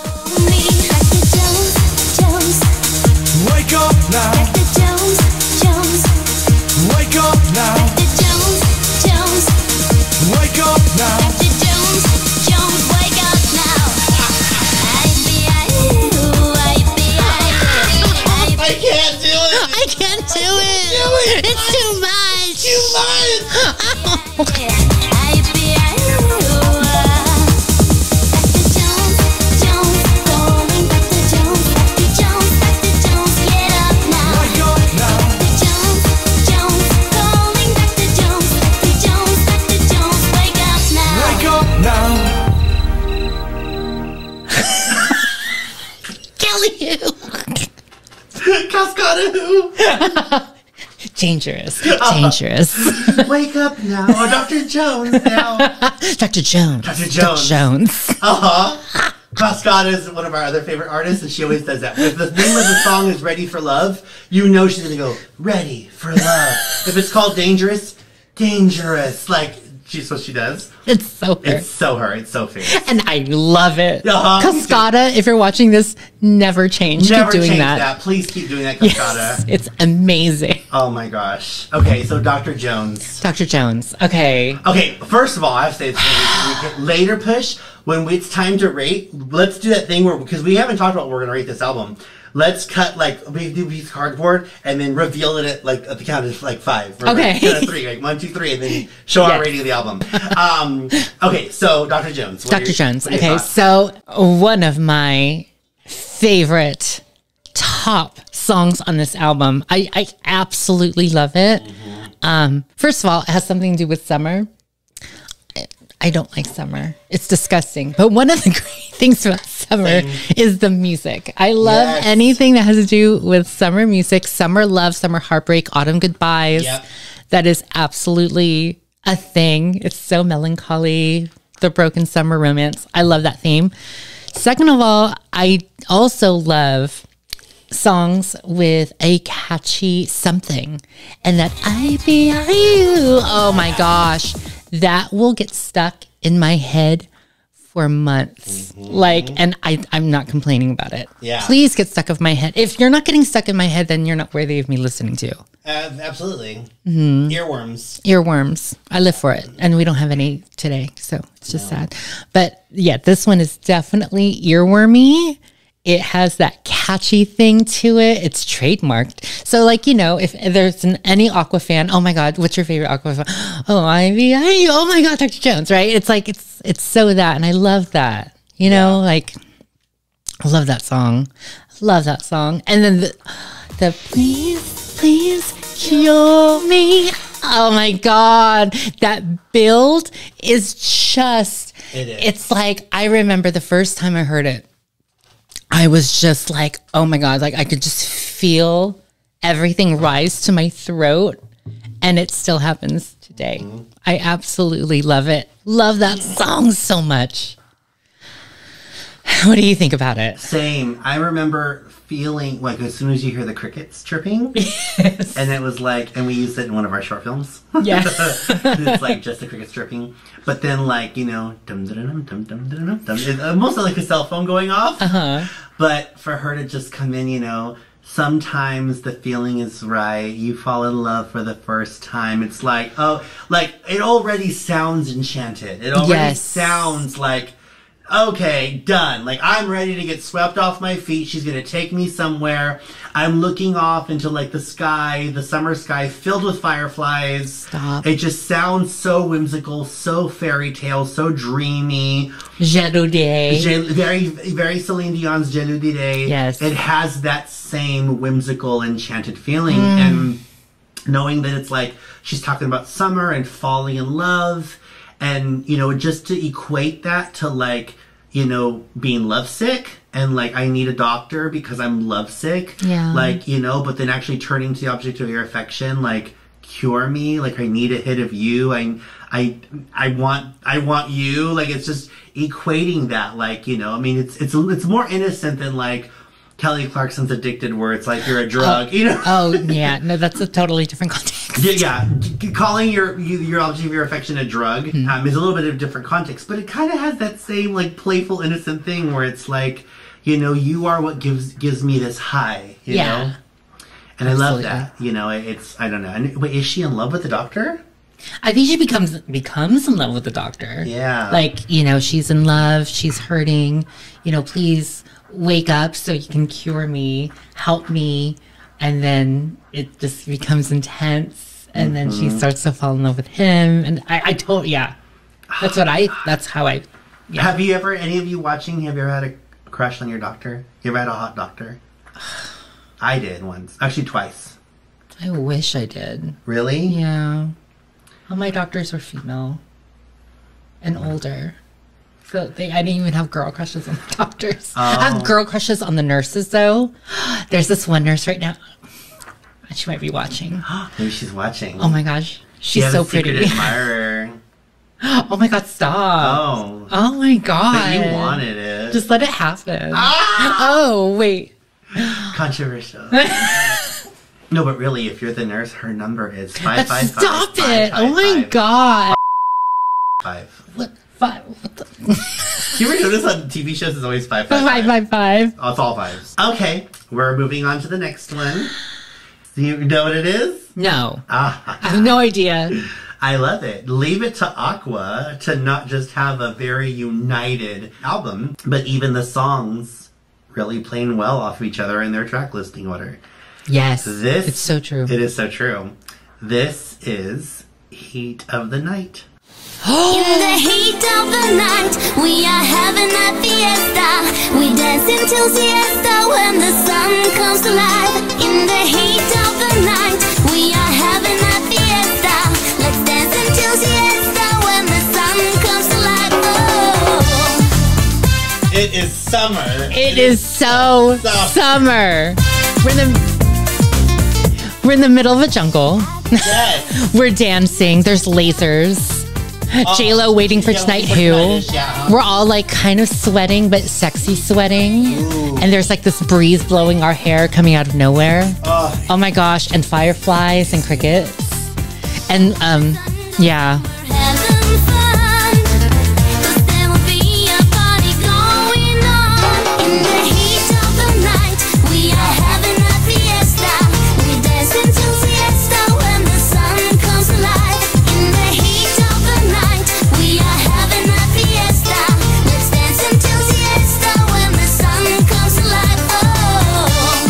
me. Back to Jones, Jones. Wake up now. Back to Jones, Jones. Wake up now. Back to Jones, Jones. Wake up now. Back to Jones, Jones. Wake up now. I can't do it! I can't do it. It's too much. Wake up now. Wake up now. Kill you. Cascada who? Dangerous. Dangerous. Wake up now. Oh, Dr. Jones now. Dr. Jones. Dr. Jones. Dr. Jones. Uh-huh. Cascada is one of our other favorite artists, and she always does that. If the name of the song is Ready for Love, you know she's going to go, Ready for Love. If it's called Dangerous, Dangerous. Like, she's what she does. It's so her. It's so her. It's so famous. And I love it. Uh-huh, me too. Cascada, if you're watching this, never change. Never Keep doing change that. that. Please keep doing that, Cascada. Yes, it's amazing. Oh my gosh. Okay, so Dr. Jones. Dr. Jones. Okay. Okay, first of all, I have to say this. Later Push when it's time to rate, let's do that thing where, because we haven't talked about what we're gonna rate this album. Let's cut like we do a piece of cardboard and then reveal it at like at the count of like 5. Okay. Count of 3, like 1, 2, 3, and then show our rating of the album. Okay, so Dr. Jones. Dr. Jones. Okay, so one of my favorite top songs on this album. I absolutely love it. First of all, it has something to do with summer. I don't like summer. It's disgusting. But one of the great things about summer is the music. I love anything that has to do with summer music, summer love, summer heartbreak, autumn goodbyes. Yep. That is absolutely a thing. It's so melancholy, the broken summer romance. I love that theme. Second of all, I also love songs with a catchy something. And that oh my gosh, that will get stuck in my head for months. Like, and I'm not complaining about it. Yeah. Please get stuck in my head. If you're not getting stuck in my head, then you're not worthy of me listening to. Absolutely. Earworms. Earworms. I live for it. And we don't have any today. So it's just sad. But yeah, this one is definitely earwormy. It has that catchy thing to it. It's trademarked. So, like, you know, if there's any Aqua fan, oh my God, what's your favorite Aqua fan? Oh, Ivy, oh my God, Dr. Jones, right? It's like, it's so that. And I love that, you know, like, I love that song. Love that song. And then the please cure me. Oh my God. That build is just, it's like, I remember the first time I heard it, I was just like, oh my God, like I could just feel everything rise to my throat, and it still happens today. I absolutely love it. Love that song so much. What do you think about it? Same. I remember feeling like as soon as you hear the crickets chirping, and it was like, and we used it in one of our short films. Yes. It's like just the crickets chirping, but then like, you know, dum dum dum dum dum dum dum. It's mostly like a cell phone going off. But for her to just come in, you know, sometimes the feeling is right. You fall in love for the first time. It's like, oh, like it already sounds enchanted. It already sounds like, okay, done. Like, I'm ready to get swept off my feet. She's going to take me somewhere. I'm looking off into, like, the sky, the summer sky filled with fireflies. Stop. It just sounds so whimsical, so fairy tale, so dreamy. Jaloux. Very, very Celine Dion's Jaloux. Yes. It has that same whimsical, enchanted feeling. And knowing that it's like, she's talking about summer and falling in love. And, you know, just to equate that to, like, you know, being lovesick and, like, I need a doctor because I'm lovesick. Yeah. Like, you know, but then actually turning to the object of your affection, like, cure me. Like, I need a hit of you. I want you. Like, it's just equating that, like, you know, I mean, it's more innocent than, like, Kelly Clarkson's Addicted, where it's like you're a drug, you know? Oh, yeah. No, that's a totally different context. Yeah. Calling your object of your affection a drug is a little bit of a different context, but it kind of has that same, like, playful, innocent thing where it's like, you know, you are what gives me this high, you know? And I love that, you know, it's, I don't know. And wait, is she in love with the doctor? I think she becomes in love with the doctor. Yeah. Like, you know, she's in love, she's hurting, you know, please wake up so you can cure me, help me. And then it just becomes intense. And then she starts to fall in love with him. And I told, that's how I. Yeah. Have you ever, any of you watching, have you ever had a crush on your doctor? You ever had a hot doctor? I did once. Actually, twice. I wish I did. Really? Yeah. All my doctors were female and older. So I didn't even have girl crushes on the doctors. I have girl crushes on the nurses, though. There's this one nurse right now. She might be watching. Maybe she's watching. Oh my gosh. She's so pretty. Secret admirer. Oh my God, stop. Oh my God. But you wanted it. Just let it happen. Oh, wait. Controversial. No, but really, if you're the nurse, her number is 555. Stop it. Oh my God. 5. What? 5? What the? You ever notice on TV shows it's always 555? 555. Oh, it's all fives. Okay, we're moving on to the next one. Do you know what it is? No. Ah. I have no idea. I love it. Leave it to Aqua to not just have a very united album, but even the songs really playing well off of each other in their track listing order. Yes, it's so true. It is so true. This is Heat of the Night. In the heat of the night, we are having a fiesta. We dance until siesta when the sun comes to life. In the heat of the night, we are having a fiesta. Let's dance until siesta when the sun comes to life. Oh. It is summer. It is so summer. We're in the middle of a jungle. Yes. We're dancing. There's lasers. J-Lo waiting for Tonight Who. We're all like kind of sweating, but sexy sweating. Ooh. And there's like this breeze blowing our hair coming out of nowhere. Oh my gosh. And fireflies and crickets. And yeah. Having fun, 'cause there will be a party going on. In the heat of the night, we are having a fiesta. We dance until siesta when the sun comes alive. In the heat of the night, we are having a fiesta. Let's dance until siesta when the sun comes alive. Oh,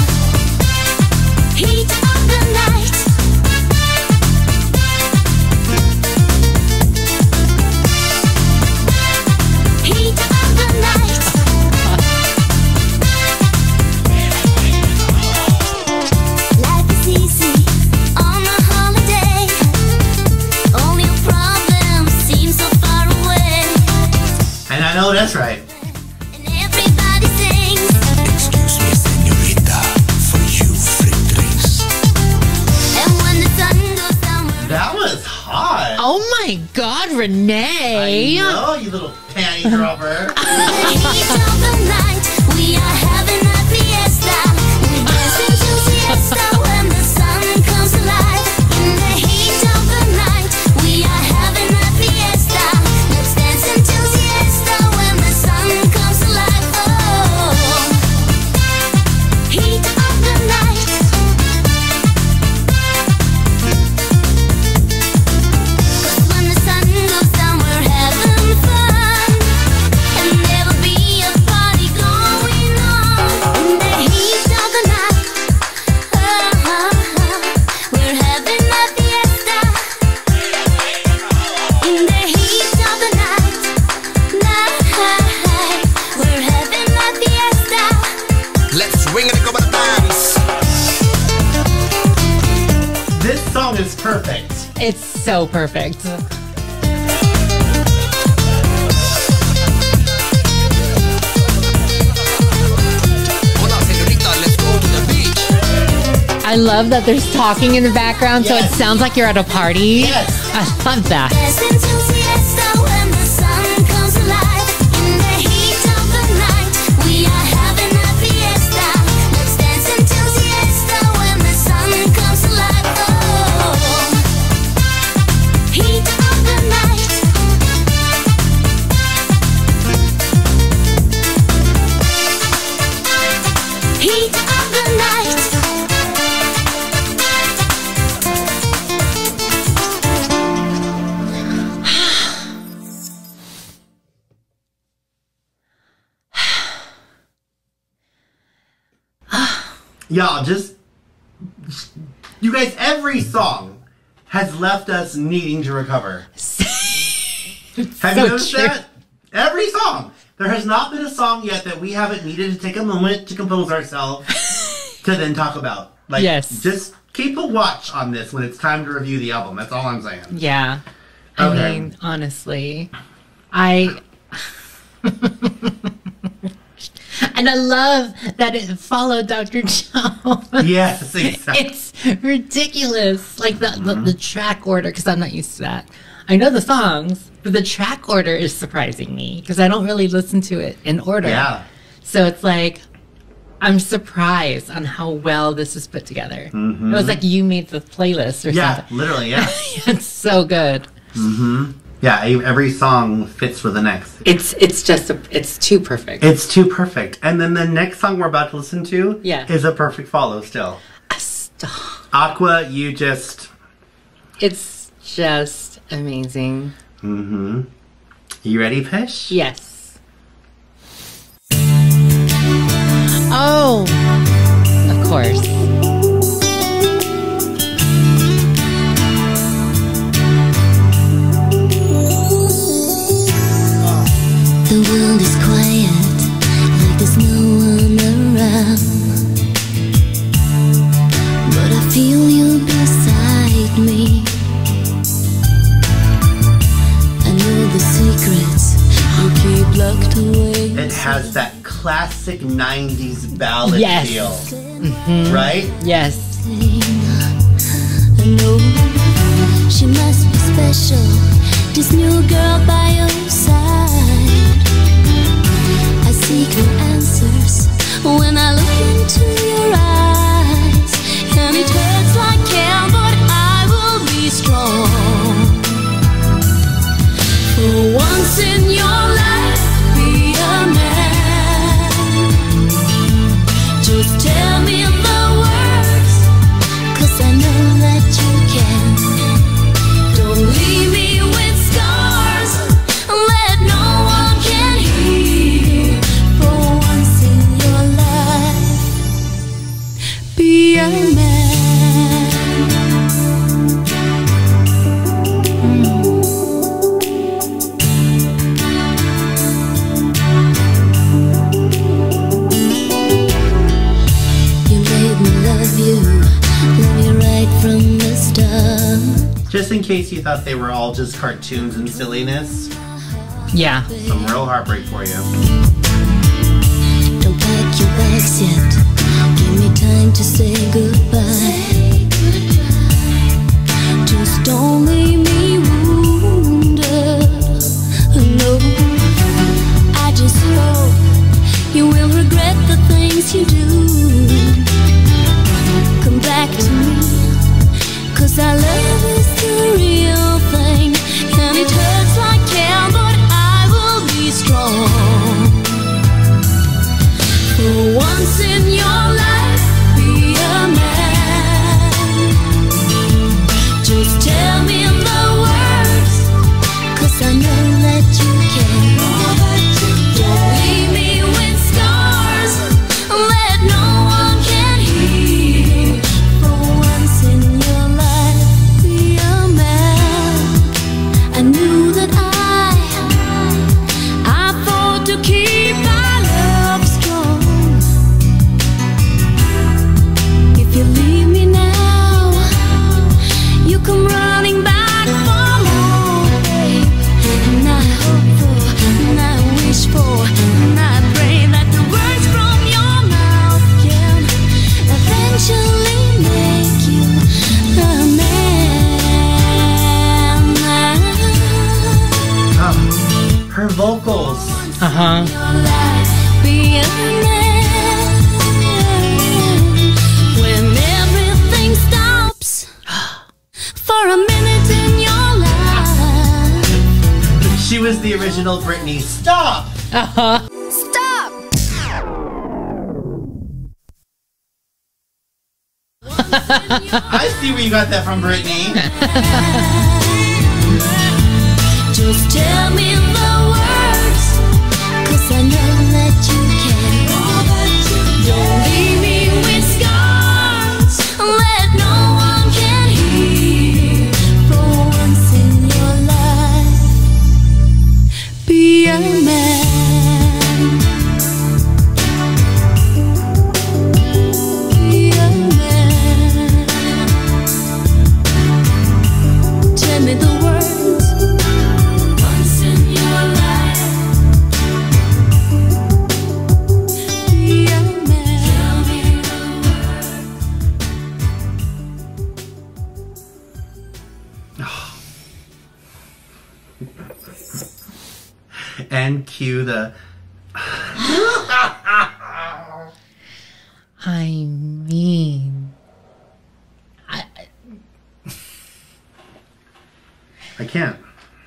heat of the night. Heat of the night. Life is easy on a holiday. All your problems seem so far away. And I know that's right. And everybody sings. Excuse me, señorita, for you free drinks. And when the sun goes down, we're That was hot. Oh my God, Renee. I know, you little panty dropper. in the heat of the night. We are having a fiesta. We dance until siesta when the sun comes alive. In the heat of the night, we are having a fiesta. Let's dance until siesta when the sun comes alive. Oh, heat of the night. Cause when the sun goes down, we're having fun. And there will be a party going on. In the heat of the night, we're having a fiesta. In the heat of the night, we're having a fiesta. Let's swing and go to dance. This song is perfect. It's so perfect. Hola, señorita, let's go to the beach. I love that there's talking in the background, so it Yes. sounds like you're at a party. Yes. I love that. Dance until siesta when the sun comes alive. In the heat of the night, we are having a fiesta. Let's dance until siesta when the sun comes alive. Oh, heat of the night. Heat of the night. Y'all, you guys, every song has left us needing to recover. Have you so noticed true. that? Every song. There has not been a song yet that we haven't needed to take a moment to compose ourselves to then talk about. Like, Yes. just keep a watch on this when it's time to review the album. That's all I'm saying. Yeah. Okay. I mean, honestly, I. And I love that it followed Dr. Joe. Yes, exactly. It's ridiculous. Like the track order, because I'm not used to that. I know the songs, but the track order is surprising me because I don't really listen to it in order. Yeah. So it's like, I'm surprised on how well this is put together. It was like you made the playlist or Yeah, something. literally, yeah. It's so good. Yeah, every song fits with the next. It's too perfect. It's too perfect. And then the next song we're about to listen to is a perfect follow still. Stop. Aqua, you just... It's just Amazing. Mm-hmm. You ready, Pish? Yes. Oh, of course. The world is quiet, like there's no one around. But I feel you beside me. I know the secrets you keep locked away. It has that classic 90s ballad Yes. feel. Mm-hmm. Right? Yes. I know she must be special, this new girl by your side. I seek no answers when I look into your eyes, and it hurts like hell, but I will be strong. For once in your life, be a man. Just tell me the words, 'cause I know that you can. Don't leave me with scars, let no one can hear. For once in your life, be a man. You made me love you right from the start. Just in case you thought they were all just cartoons and silliness, Yeah. some real heartbreak for you. Don't pack your bags yet. Give me time to say goodbye. Just don't leave me wounded. No, I just hope you will regret the things you do. Come back to me, 'cause our love is the real thing, and it hurts like hell, but I will be strong. For once in your life, be a man. Just tell me the words, 'cause I know that you can. Don't leave me with scars, let no one can hear. For once in your life, be a man. I knew that I fought to keep our love strong. If you leave me now, you come running back for more, babe. And I hope for, and I wish for, and I pray that the words from your mouth can eventually make you a man. Oh, her vocals. Uh-huh. Your life, be a man. When everything stops for a minute in your life. She was the original Britney. Stop! Uh-huh. Stop! I see where you got that from, Britney. Just tell me the words, 'cause I know that you can. Don't leave me with scars, let no one can hear. For once in your life, be a man. Be a man. Tell me the words. Once in your life, be a man. Tell me the And cue the. I mean, I can't.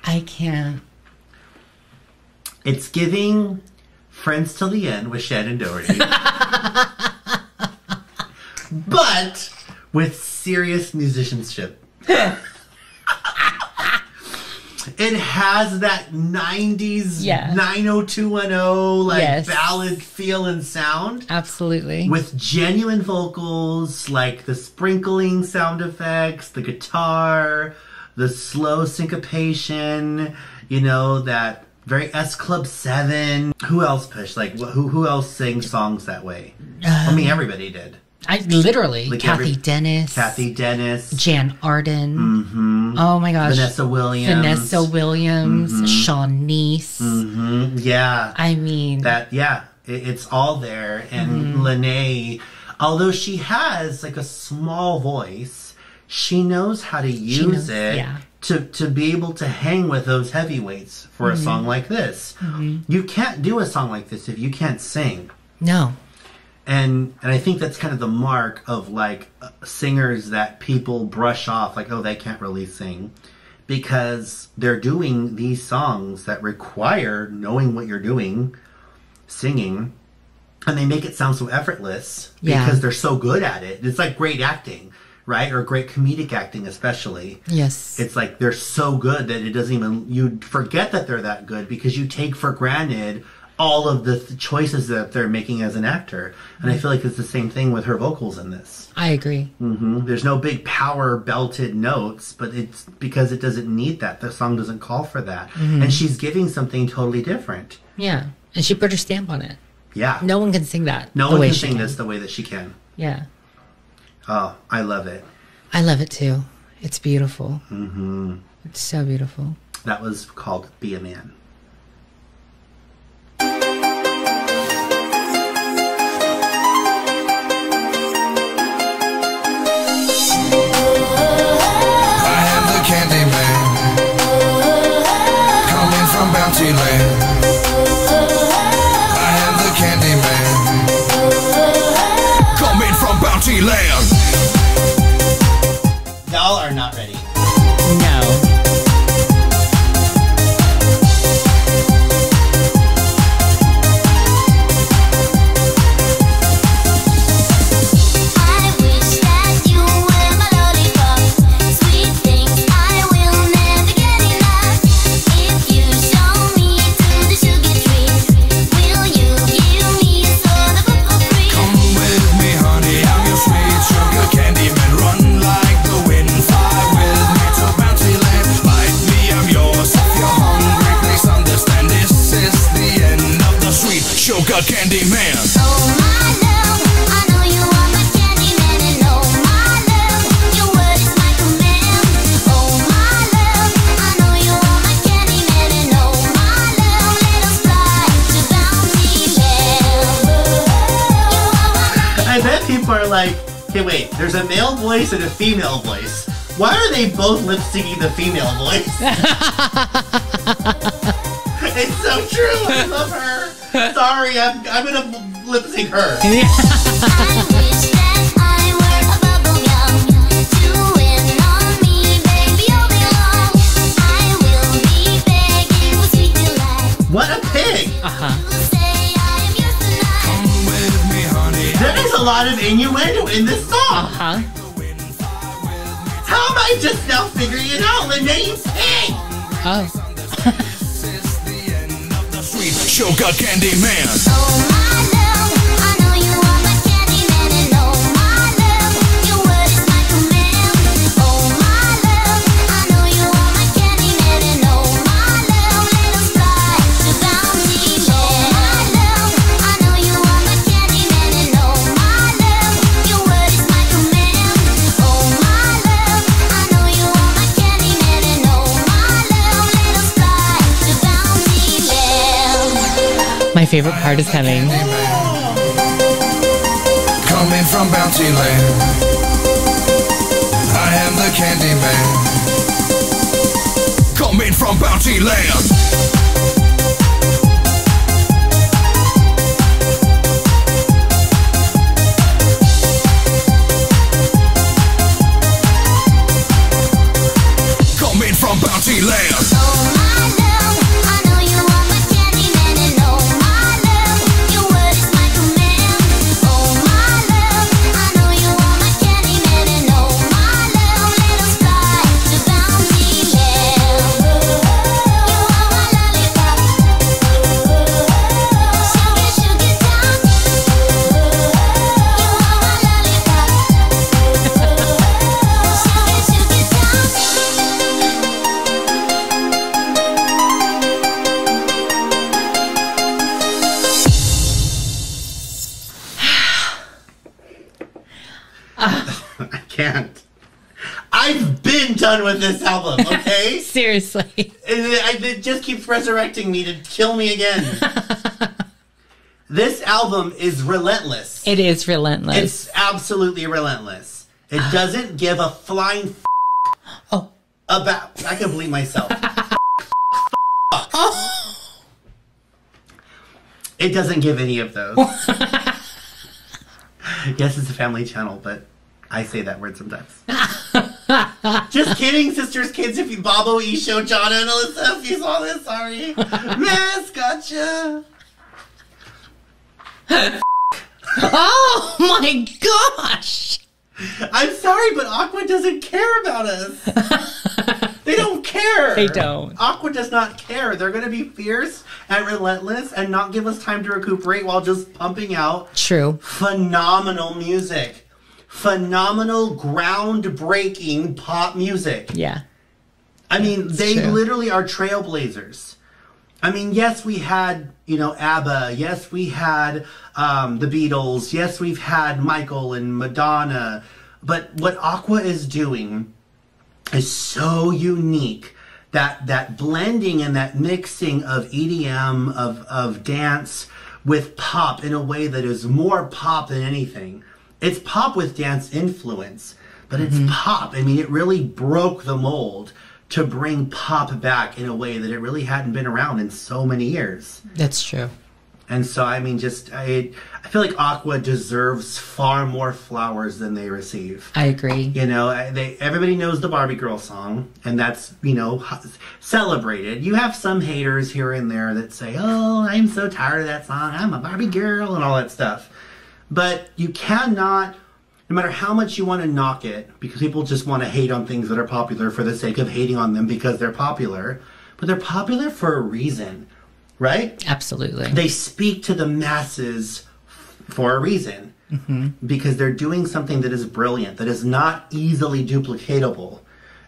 I can't. It's giving Friends Till the End with Shannon Doherty. But with serious musicianship. It has that 90s Yeah. 90210 like Yes. ballad feel and sound. Absolutely. With genuine vocals, like the sprinkling sound effects, the guitar, the slow syncopation, you know, that very S Club 7. Who else pushed? Like, who else sang songs that way? I mean, everybody did. I literally Like Kathy Dennis, Jan Arden. Mm-hmm. Oh my gosh, Vanessa Williams. Shawnice. Yeah. I mean, it's all there. And Lene, although she has like a small voice, she knows how to use it to be able to hang with those heavyweights for a song like this. You can't do a song like this if you can't sing. No. And I think that's kind of the mark of like singers that people brush off, like, oh, they can't really sing, because they're doing these songs that require knowing what you're doing, singing, and they make it sound so effortless because they're so good at it. It's like great acting, right? Or great comedic acting, especially. Yes. It's like they're so good that it doesn't even, you forget that they're that good because you take for granted all of the choices that they're making as an actor. And I feel like it's the same thing with her vocals in this. I agree. There's no big power belted notes, but it's because it doesn't need that. The song doesn't call for that. And she's giving something totally different. Yeah. And she put her stamp on it. Yeah. No one can sing that. No one can sing this the way that she can. Yeah. Oh, I love it. I love it too. It's beautiful. It's so beautiful. That was called Be a Man. Candyman, coming from Bounty Land. I am the Candyman, coming from Bounty Land. Y'all are not ready. No. I wish that you were my lollipop. Sweet things I will never get enough. If you show me to the sugar tree, will you give me a soda for free? Come with me, honey, I'm your sweet sugar Candyman. Run like the wind, fly with me to Bounty Land. Like me, I'm yours. If you're hungry, please understand this is the end of the sweet sugar Candyman. Oh my love, I know you are my Candyman, and oh my love, your word is my command. Oh my love, I know you are my Candyman, and oh my love, let us fly to Bounty Land. You are my I bet people are like, hey, wait, there's a male voice and a female voice. Why are they both lip syncing the female voice? It's so true. I love her. Sorry, I'm gonna lip sync her. I wish that I were a bubble gum. Chewing on me, baby, all day long. I will be begging for sweet delight. What a pig. You say I am yours tonight. Come with me, honey. There is a lot of innuendo in this song. How am I just now figuring it out? Lene, pig. Oh. Sweet sugar Candyman. Oh my love, I know you are my Candyman, and oh my love, your word is my command. Oh my love, I know you are my Candyman, and oh my love, let us fly to Bounty Land. Oh my love, I know you are my Candyman, and oh my love, your word is my command. Oh my love, I know you are my Candyman, and oh my love, let us fly to Bounty Land. My favorite part is coming. Coming from Bounty Land. I am the Candyman. Coming from Bounty Land. Coming from Bounty Land. Oh my love, I know you are my Candyman, and oh my love, your word is my command. Oh my love, I know you are my Candyman, and oh my love, let us fly to Bounty Land. done with this album, okay? Seriously. It just keeps resurrecting me to kill me again. This album is relentless. It is relentless. It's absolutely relentless. It doesn't give a flying about... I can believe myself. It doesn't give any of those. Yes, it's a family channel, but I say that word sometimes. Just kidding, sisters, kids. If you Bobo, Isho, Jana, and Alyssa, if you saw this, sorry. Miss, gotcha. Oh my gosh! I'm sorry, but Aqua doesn't care about us. They don't care. They don't. Aqua does not care. They're going to be fierce and relentless and not give us time to recuperate while just pumping out True. phenomenal music. Phenomenal, groundbreaking pop music. Yeah. I mean, they true. literally are trailblazers. I mean, yes, we had, ABBA. Yes, we had the Beatles. Yes, we've had Michael and Madonna. But what Aqua is doing is so unique. That blending and that mixing of EDM, of dance with pop in a way that is more pop than anything. It's pop with dance influence, but it's pop. I mean, it really broke the mold to bring pop back in a way that it really hadn't been around in so many years. That's true. And so, I mean, I feel like Aqua deserves far more flowers than they receive. I agree. Everybody knows the Barbie girl song, and that's, celebrated. You have some haters here and there that say, oh, I'm so tired of that song. I'm a Barbie girl and all that stuff. But you cannot, no matter how much you want to knock it, because people just want to hate on things that are popular for the sake of hating on them because they're popular, but they're popular for a reason, right? Absolutely. They speak to the masses for a reason, because they're doing something that is brilliant, that is not easily duplicatable.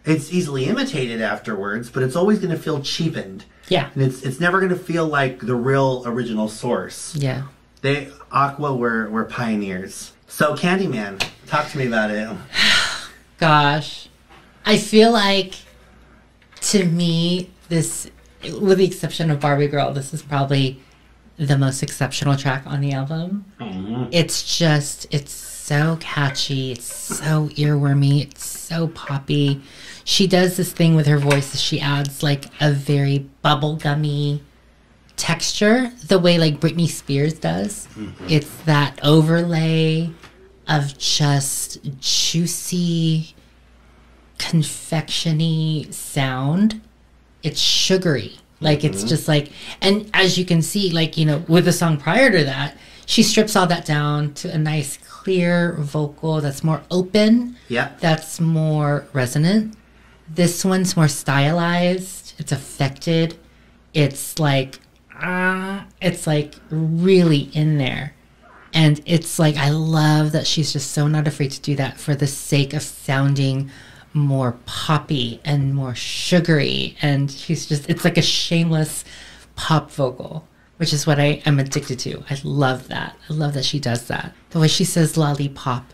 It's easily imitated afterwards, but it's always going to feel cheapened. Yeah. And it's never going to feel like the real original source. Yeah. Aqua were pioneers. So Candyman, talk to me about it. Gosh. I feel like, to me, this, with the exception of Barbie Girl, this is probably the most exceptional track on the album. It's so catchy. It's so earwormy. It's so poppy. She does this thing with her voice. She adds like a very bubblegummy texture, the way like Britney Spears does. It's that overlay of just juicy, confectiony sound. It's sugary. Like, it's just like, and as you can see, like, with the song prior to that, she strips all that down to a nice, clear vocal that's more open. Yeah. That's more resonant. This one's more stylized. It's affected. It's like really in there. And it's like, I love that she's just so not afraid to do that for the sake of sounding more poppy and more sugary. And it's like a shameless pop vocal, which is what I am addicted to. I love that. I love that she does that. The way she says lollipop.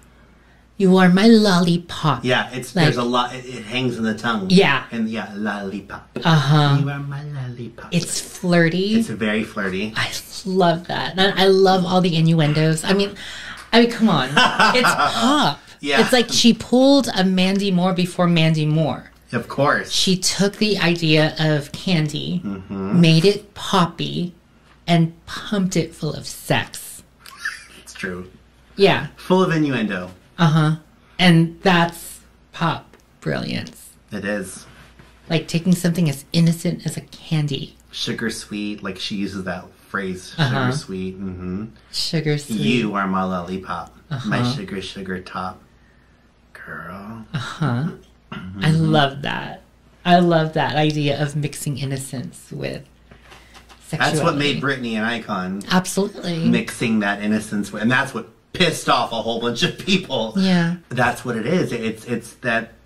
You are my lollipop. Yeah, there's a lot. It hangs in the tongue. Yeah. And lollipop. You are my lollipop. It's flirty. It's very flirty. I love that. And I love all the innuendos. I mean, come on. It's pop. Yeah. It's like she pulled a Mandy Moore before Mandy Moore. Of course. She took the idea of candy, made it poppy, and pumped it full of sex. It's true. Yeah. Full of innuendo. And that's pop brilliance. It is. Like taking something as innocent as a candy. Sugar sweet, like she uses that phrase, sugar sweet. Sugar sweet. You are my lollipop, my sugar top. Girl. I love that. I love that idea of mixing innocence with sexuality. That's what made Britney an icon. Absolutely. Mixing that innocence with, and that's what pissed off a whole bunch of people. Yeah. That's what it is. It's that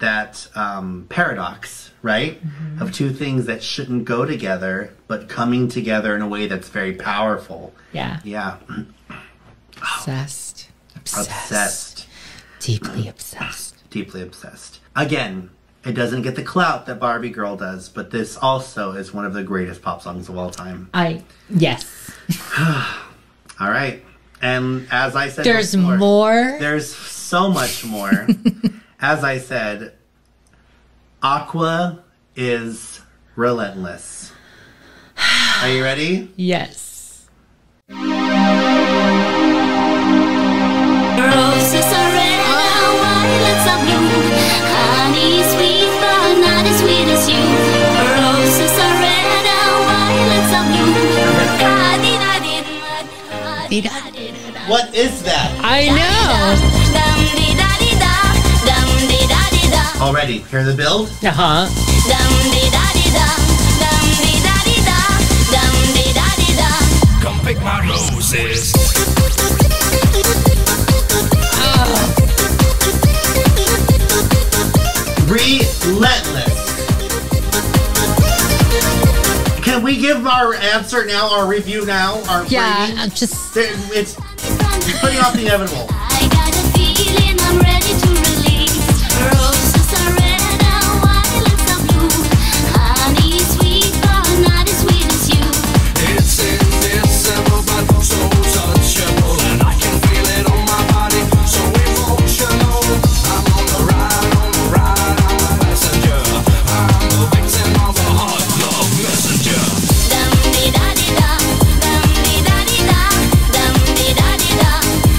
paradox, right? Of two things that shouldn't go together, but coming together in a way that's very powerful. Yeah. Yeah. Obsessed. Obsessed. Deeply obsessed. Deeply obsessed. Again, It doesn't get the clout that Barbie Girl does, but this also is one of the greatest pop songs of all time. Yes. All right. And as I said There's before, more. there's so much more. As I said, Aqua is relentless. Are you ready? Yes. Roses are red, violets are blue. Honey is sweet, but not as sweet as you. Roses are red, violets are blue. What is that? I know. Already, hear the build? Uh-huh. Come pick my roses. Relentless. Can we give our answer now, our review now, our Yeah, rating? I'm just... It's putting off the inevitable. I got a feeling I'm ready to release. Roses are red, violets are blue. Honey is sweet, but not as sweet as you. It's invisible but so touchable, and I can feel it on my body, so emotional. I'm on the ride, I'm a passenger. I'm the victim of a hot love messenger.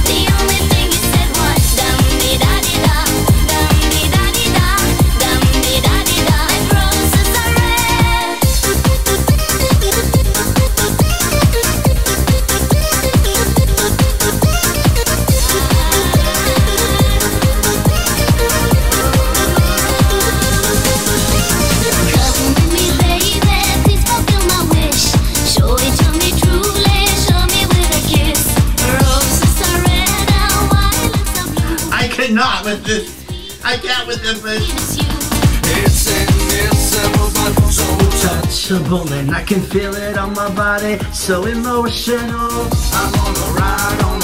The only thing you said was like roses are red. Come with me, baby, please fulfill my wish. Show it to me truly, show me with a kiss. Roses are red, violets are blue. I cannot with this. I can't with this. It's you. It's invisible but so Touchable, and I can feel it on my body. So emotional. I'm on the ride, I'm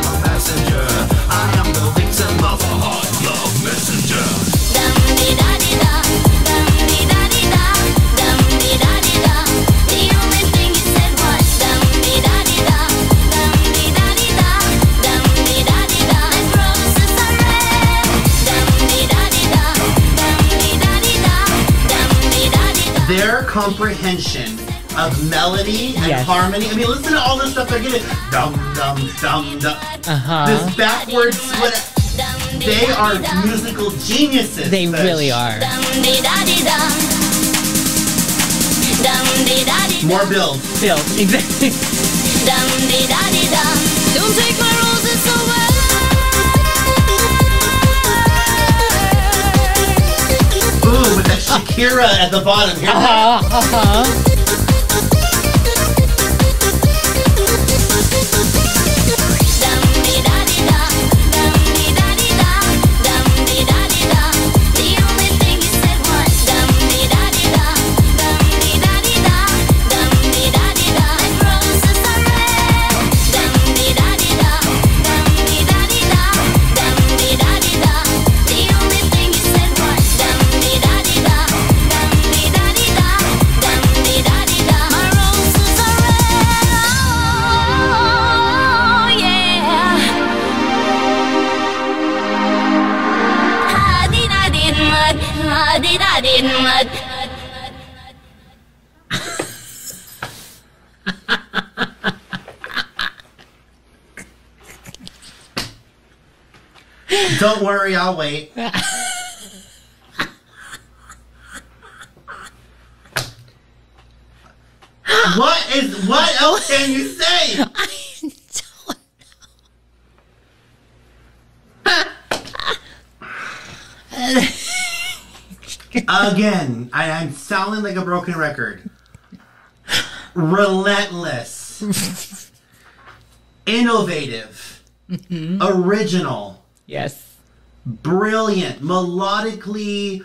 a passenger. I am the victim of a hot love messenger. The only thing you said was like roses are red. Their comprehension of melody and Yes. harmony. I mean, listen to all the stuff they're getting. Dum dum dum dum. Uh-huh. This backwards. They are musical geniuses. They Fish. really are. More build. Phil, exactly. Don't take my roses away. Ooh, with that Shakira at the bottom. Hear that? The only thing you said was like roses are red. The only thing you said was my roses are red. Oh yeah. I did mud. Don't worry, I'll wait. What else can you say? Again, I'm sounding like a broken record. Relentless. Innovative. Original. Yes. Brilliant. Melodically,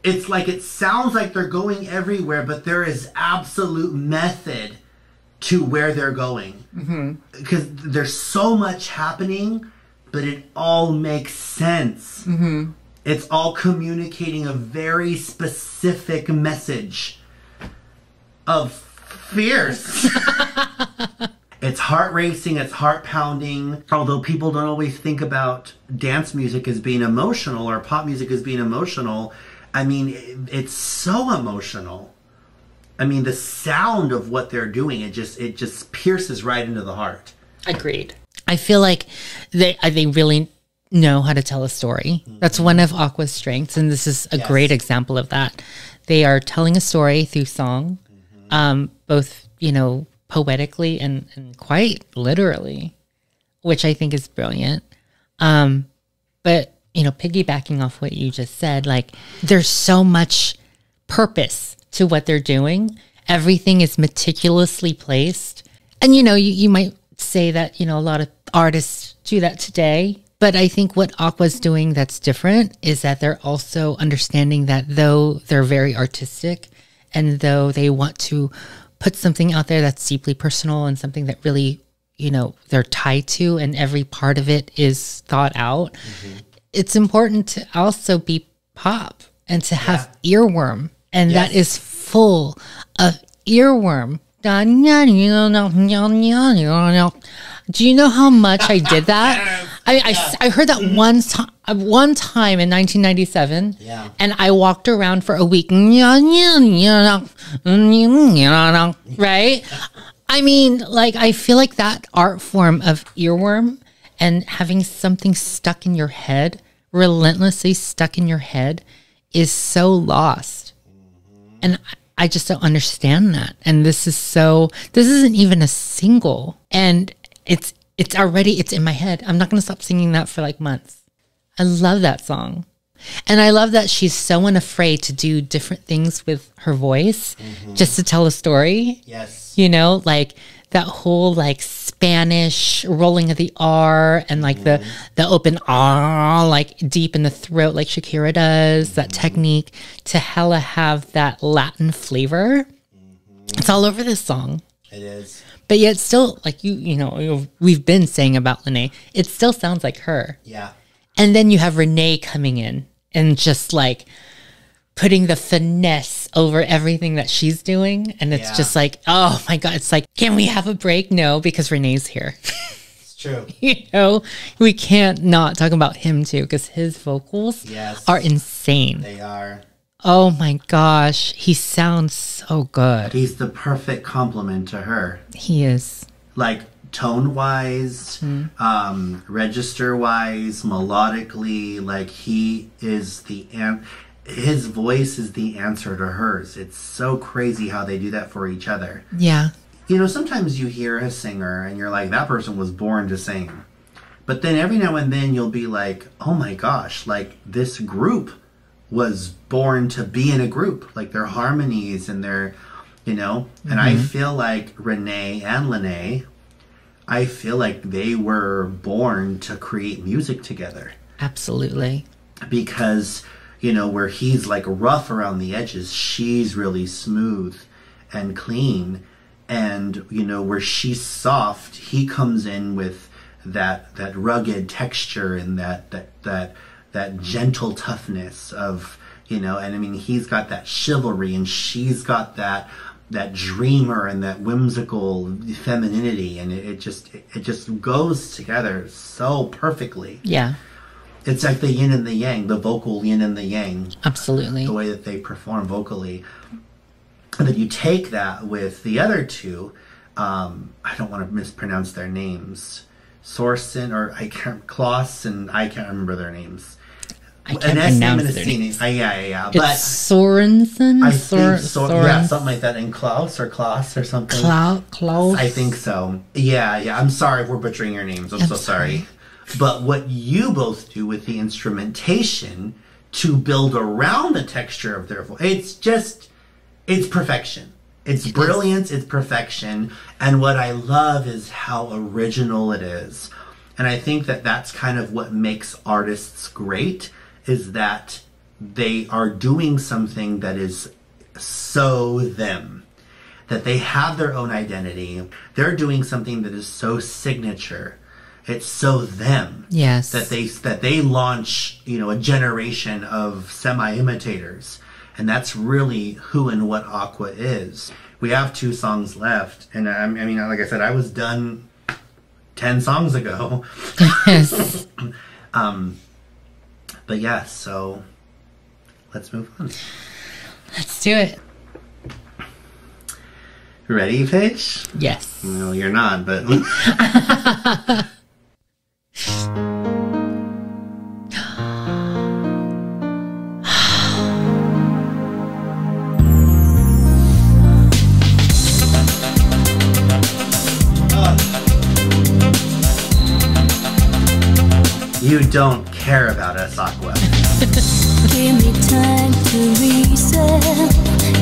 it's like it sounds like they're going everywhere, but there is absolute method to where they're going. Because there's so much happening, but it all makes sense. It's all communicating a very specific message of fierce. It's heart racing, it's heart pounding. Although people don't always think about dance music as being emotional or pop music as being emotional, I mean, it's so emotional. I mean, the sound of what they're doing, it just pierces right into the heart. Agreed. I feel like they really know how to tell a story. That's one of Aqua's strengths, and this is a great example of that. They are telling a story through song, both, you know, poetically and quite literally, which I think is brilliant. But, you know, piggybacking off what you just said, like, there's so much purpose to what they're doing. Everything is meticulously placed. And, you know, you might say that, you know, a lot of artists do that today. But I think what Aqua's doing that's different is that they're also understanding that though they're very artistic and though they want to put something out there that's deeply personal and something that really, you know, they're tied to and every part of it is thought out, it's important to also be pop and to have earworm. And that is full of earworm. Do you know how much I did that? I heard that one time in 1997, and I walked around for a week. Right? I mean, like, I feel like that art form of earworm and having something stuck in your head, relentlessly stuck in your head, is so lost. And I just don't understand that. And this isn't even a single. And it's in my head. I'm not going to stop singing that for like months. I love that song. And I love that she's so unafraid to do different things with her voice just to tell a story. Yes. You know, like that whole like Spanish rolling of the R and like the open R, like deep in the throat, like Shakira does, that technique to hella have that Latin flavor. It's all over this song. It is. But yet still, like you know, we've been saying about Lene, it still sounds like her. Yeah. And then you have Renee coming in and just like putting the finesse over everything that she's doing. And it's just like, oh my God, it's like, can we have a break? No, because Renee's here. It's true. You know, we can't not talk about him too, because his vocals are insane. They are. Oh my gosh, he sounds so good. He's the perfect complement to her. He is. Like tone-wise, register-wise, melodically, like he is his voice is the answer to hers. It's so crazy how they do that for each other. Yeah. You know, sometimes you hear a singer and you're like, that person was born to sing. But then every now and then you'll be like, oh my gosh, like this group was born to be in a group. Like their harmonies and their, you know, and I feel like Renee and Lene, I feel like they were born to create music together. Absolutely. Because, you know, where he's like rough around the edges, she's really smooth and clean. And, you know, where she's soft, he comes in with that rugged texture and that gentle toughness of, you know, and I mean, he's got that chivalry and she's got that dreamer and that whimsical femininity, and it just goes together so perfectly. Yeah. It's like the yin and the yang, the vocal yin and the yang. Absolutely. The way that they perform vocally. And then you take that with the other two, I don't want to mispronounce their names. Sorsen or Klaus, and I can't remember their names. I can't pronounce their names. Yeah. It's but Sorensen? I think so. Yeah, something like that. And Klaus or something. Klaus? I think so. Yeah. I'm sorry if we're butchering your names. I'm so sorry. But what you both do with the instrumentation to build around the texture of their voice, it's perfection. It's brilliance, it's perfection. And what I love is how original it is. And I think that that's kind of what makes artists great, is that they are doing something that is so them. That they have their own identity. They're doing something that is so signature. It's so them. Yes. That they launch, you know, a generation of semi-imitators. And that's really who and what Aqua is. We have 2 songs left. And I mean, like I said, I was done 10 songs ago. Yes. But yeah, so let's move on. Let's do it. Ready, Paige? Yes. No, you're not, but... You don't care about us, Aqua. Give me time to reset.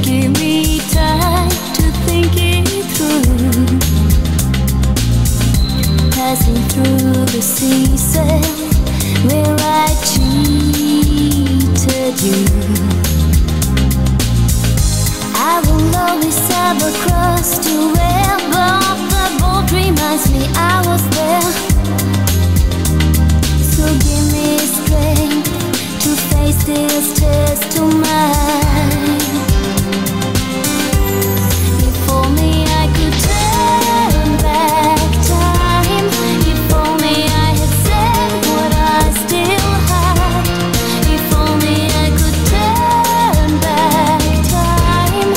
Give me time to think it through. Passing through the season where I cheated you. I will always have a cross to wear, but the boat reminds me I was there. So give me strength to face this test of mine. If only I could turn back time. If only I had said what I still had. If only I could turn back time,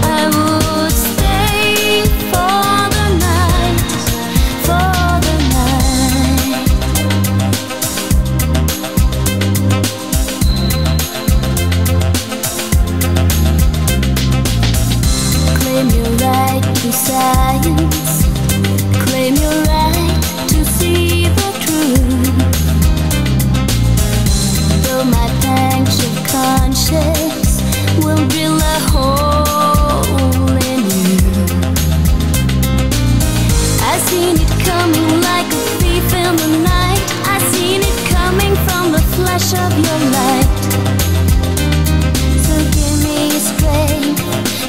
I would stay for the night, for the night. Claim your right to science. Claim your right to see the truth. Though my pangs of conscience will drill a hole in you. I seen it coming like a thief in the night. I seen it coming from the flash of your light. So give me strength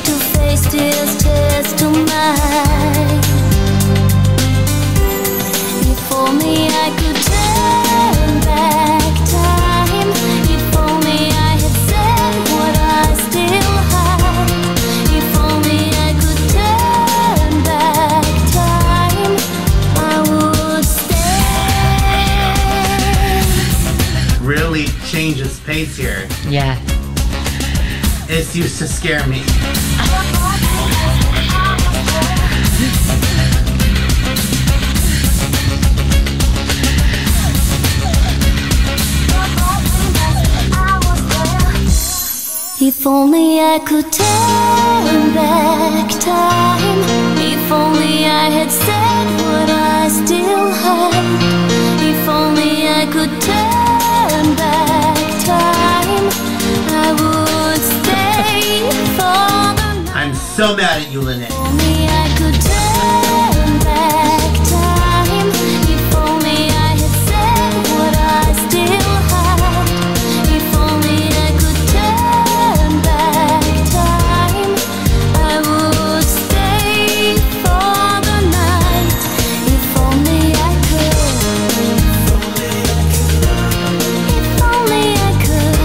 to face this test of mine. If only I could turn back time. If only I had said what I still had. If only I could turn back time, I would stay. Really changes pace here. Yeah. It used to scare me. If only I could turn back time. If only I had said what I still had. If only I could turn back time, I would stay for the night. I'm so mad at you, Lynette. If only I could turn back time. If only I had said what I still had. If only I could turn back time, I would stay for the night. If only I could. If only I could.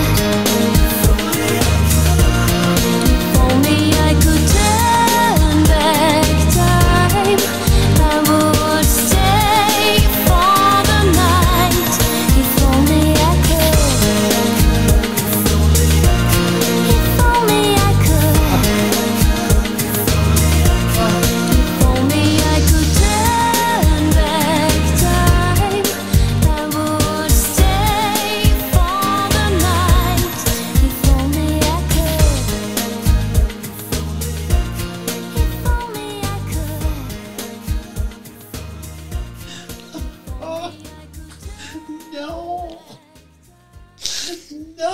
If only I could turn back time, I would stay for the night. If only I could. If only I could. If only I could turn back time, I would stay for the night. If only I could. If only I could. No. No.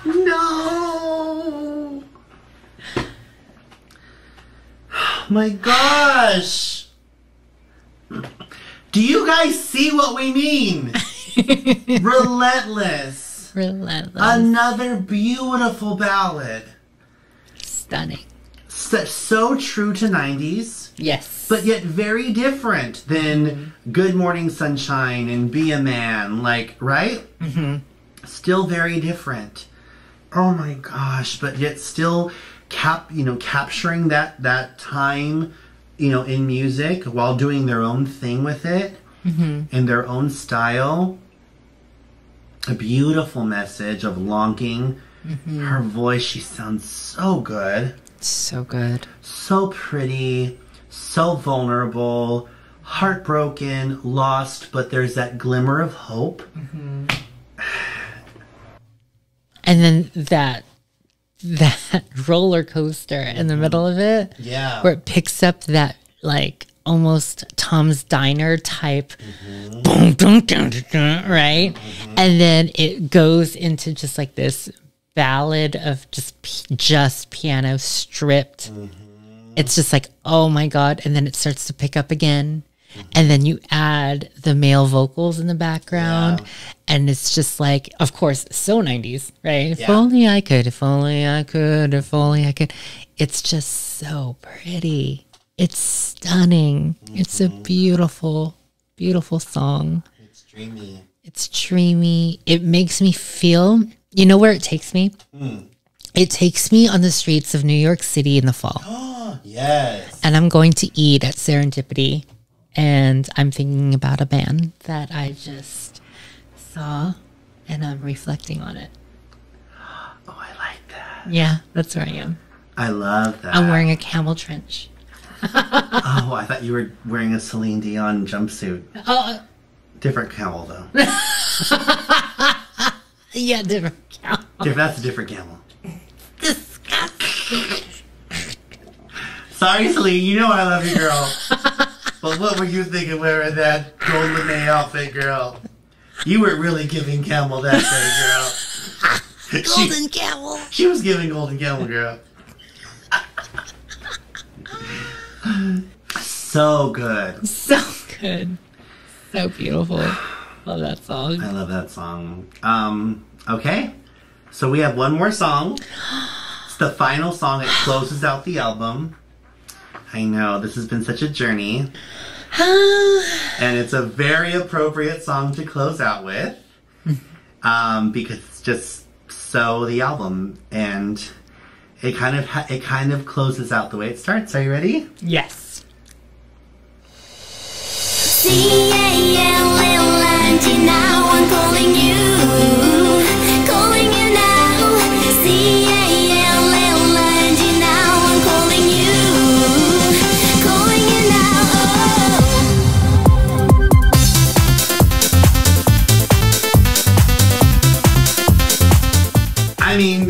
No. Oh my gosh. Do you guys see what we mean? Relentless. Relentless. Another beautiful ballad. Stunning. so true to 90s. Yes. But yet very different than Good Morning Sunshine and Be a Man. Like, right? Mm-hmm. Still very different. Oh my gosh. But yet still capturing that time, in music while doing their own thing with it in their own style. A beautiful message of longing. Her voice, she sounds so good. So good. So pretty. So vulnerable. Heartbroken. Lost. But there's that glimmer of hope. And then that roller coaster in the middle of it. Yeah. Where it picks up that, like, almost Tom's Diner type, boom, boom, dun, dun, dun, right? And then it goes into just like this ballad of just piano stripped. It's just like, oh my God. And then it starts to pick up again. And then you add the male vocals in the background. Yeah. And it's just like, of course, so 90s, right? If only I could, if only I could, if only I could. It's just so pretty. It's stunning. It's a beautiful, beautiful song. It's dreamy. It's dreamy. It makes me feel, you know where it takes me? It takes me on the streets of New York City in the fall. Oh, yes. And I'm going to eat at Serendipity. And I'm thinking about a band that I just saw, and I'm reflecting on it. Oh, I like that. Yeah, that's where I am. I love that. I'm wearing a camel trench. Oh, I thought you were wearing a Celine Dion jumpsuit. Oh, Different camel, though. yeah, different camel. That's a different camel. Disgusting. Sorry, Celine. You know I love you, girl. But what were you thinking wearing that gold lame outfit, girl? You were really giving camel that day, girl. Golden camel. She was giving golden camel, girl. So good. So good. So beautiful. Love that song. I love that song. Okay. So we have one more song. It's the final song. It closes out the album. I know, this has been such a journey. And it's a very appropriate song to close out with. Because it's just so the album. And it kind of closes out the way it starts. Are you ready? Yes. C-A-L-L-I-G, now I'm calling you. Calling you now. C-A-L-L-I-G, now I'm calling you. Calling you now. I mean,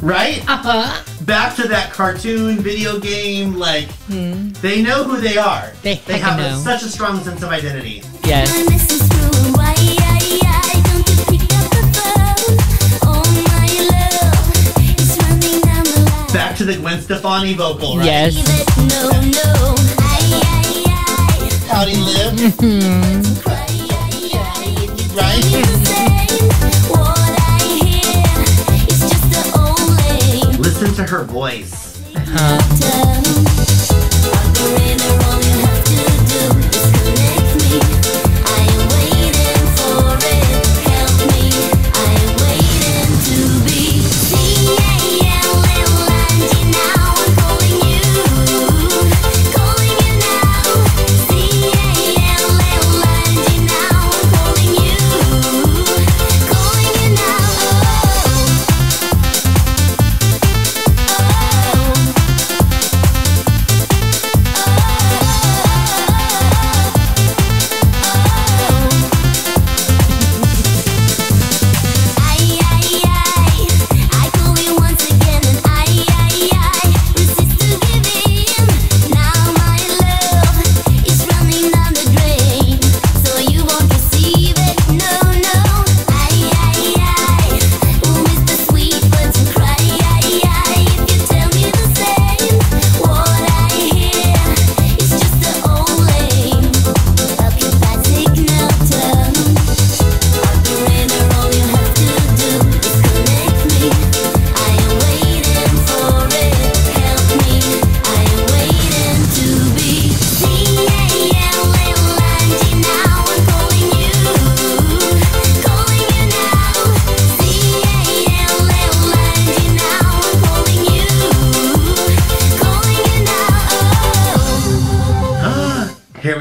right? Back to that cartoon video game, like, they know who they are. They have know. such a strong sense of identity. Yes. My message through, why don't you pick up the phone? Oh my love, it's running down the line. Back to the Gwen Stefani vocal, right? Yes. No, no, How do you live? Right? what I hear is just the only Listen to her voice. Operator, all you have to do is connect me. I am waiting for it. Help me. I am waiting to be C-A-L-L-I-G. Now I'm calling you. Calling you now. C-A-L-L-I-G. Now I'm calling you. Calling you now.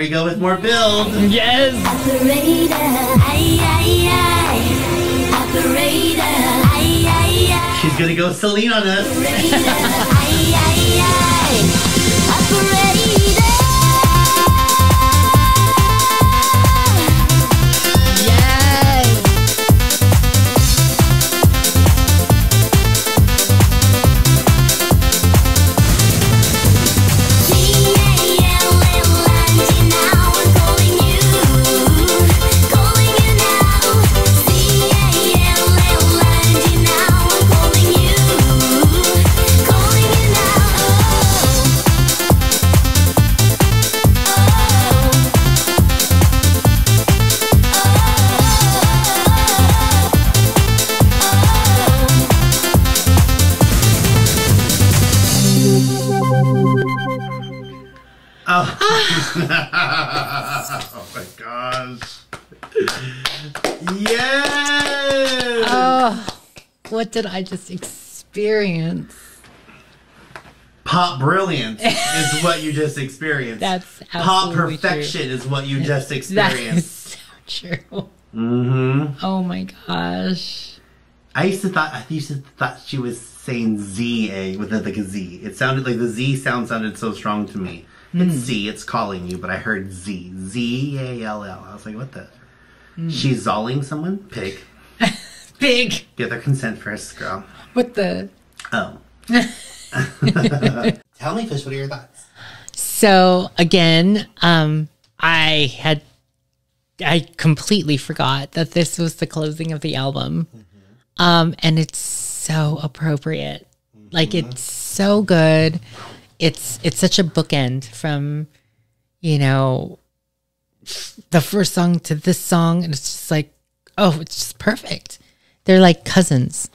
we go with more build. Yes. Operator, ay, ay, ay. Operator, ay, ay, ay. She's gonna go Celine on us. Operator, ay, ay, ay. Operator. Yes. Oh my gosh. Yes! Oh, what did I just experience? Pop brilliance is what you just experienced. That's Pop absolutely perfection true. is what you just That is experienced. so true. Mm-hmm. Oh my gosh. I used to thought she was saying Z-A with like a Z. It sounded like the Z sounded so strong to me. It's Z, it's calling you, but I heard Z. Z-A-L-L. I was like, what the? She's zolling someone? Pig. Big. Get their consent first, girl. What the? Oh. Tell me, Fish, what are your thoughts? So again, I completely forgot that this was the closing of the album. And it's so appropriate. Like, it's so good. It's such a bookend from, you know, the first song to this song, and it's just like, oh, it's just perfect. They're like cousins.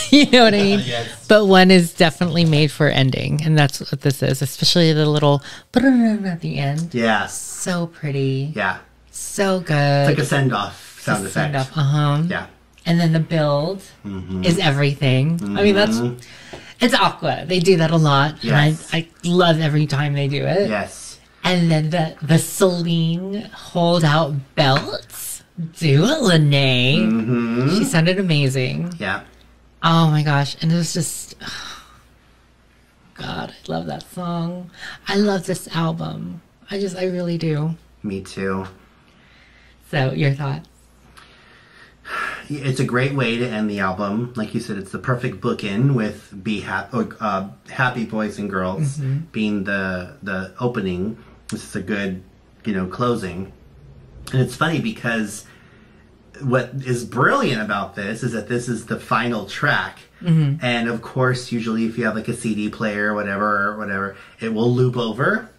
You know what I mean? Yes. But one is definitely made for ending, and that's what this is, especially the little at the end. Yes. So pretty. Yeah. So good. It's like a send-off sound effect. Send-off, uh-huh. Yeah. And then the build is everything. I mean, it's Aqua. They do that a lot. Yes. And I love every time they do it. Yes. And then the Celine hold out belts. Do it, Lene. She sounded amazing. Yeah. Oh my gosh. And it was just, God, I love that song. I love this album. I really do. Me too. So, your thoughts? It's a great way to end the album. Like you said, it's the perfect bookend with Happy Boys and Girls being the opening. This is a good, closing. And it's funny because what is brilliant about this is that this is the final track. And of course, usually if you have like a CD player or whatever, it will loop over.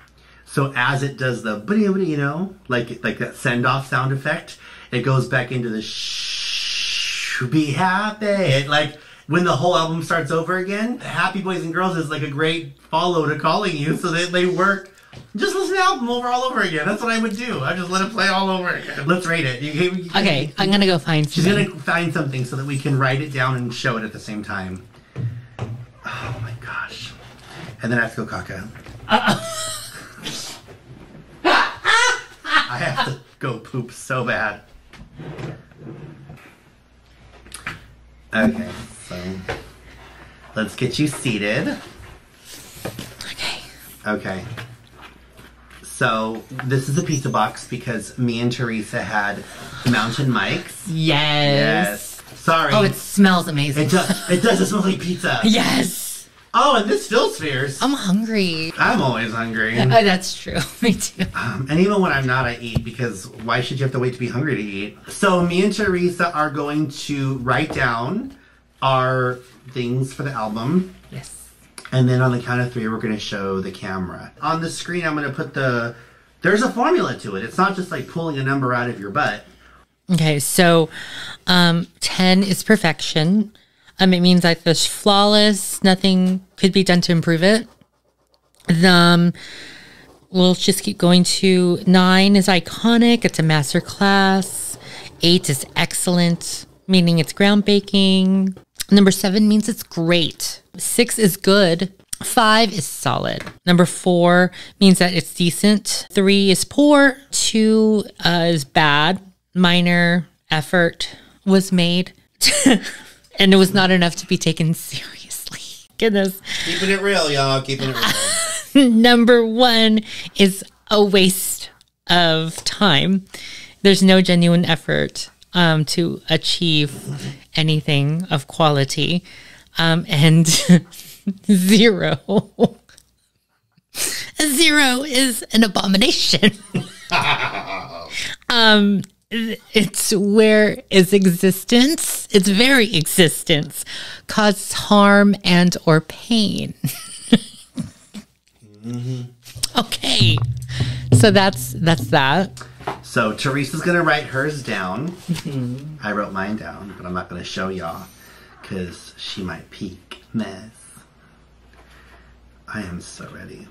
So as it does the, like that send-off sound effect, it goes back into the be happy. Like when the whole album starts over again, Happy Boys and Girls is like a great follow to Calling You, so they work. Just listen to the album all over again. That's what I would do. I just let it play all over again. Let's rate it. Okay, I'm gonna go find She's something. gonna find something so that we can write it down and show it at the same time. Oh my gosh. And then I have to go caca. I have to go poop so bad. Okay, so let's get you seated. Okay. So this is a pizza box because me and Teresa had mountain mics. Yes. Sorry. Oh, it smells amazing. It does smell like pizza. Yes. Oh, and this fills fierce. I'm hungry. I'm always hungry. That's true. Me too. And even when I'm not, I eat because why should you have to wait to be hungry to eat? So me and Teresa are going to write down our things for the album. Yes. And then on the count of 3, we're going to show the camera. On the screen, I'm going to put there's a formula to it. It's not just like pulling a number out of your butt. Okay, so 10 is perfection. It means like there's flawless, nothing could be done to improve it. We'll just keep going to 9 is iconic. It's a master class. 8 is excellent, meaning it's groundbreaking. Number 7 means it's great. 6 is good. 5 is solid. Number 4 means that it's decent. 3 is poor. 2 is bad. Minor effort was made. And it was not enough to be taken seriously. Goodness. Keeping it real, y'all. Keeping it real. Number 1 is a waste of time. There's no genuine effort to achieve anything of quality. And 0. 0 is an abomination. It's where its existence, its very existence, causes harm and or pain. Okay, so that's that. So Teresa's gonna write hers down. I wrote mine down, but I'm not gonna show y'all because she might peek. Mess. I am so ready.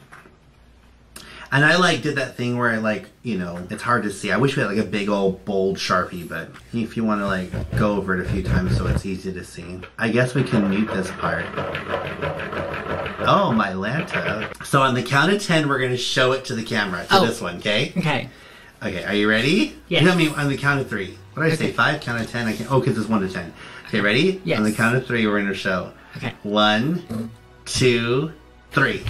And I like did that thing where I like, you know, it's hard to see. I wish we had like a big old bold Sharpie, but if you want to like go over it a few times so it's easy to see. I guess we can mute this part. Oh, my Lanta. So on the count of 10, we're going to show it to the camera, to this one, okay? Okay. Okay, are you ready? Yes. You know me on the count of 3. What did I say? 5? Count of 10? I can't. Oh, because it's 1 to 10. Okay, ready? Yes. On the count of 3, we're going to show. Okay. 1, 2, 3.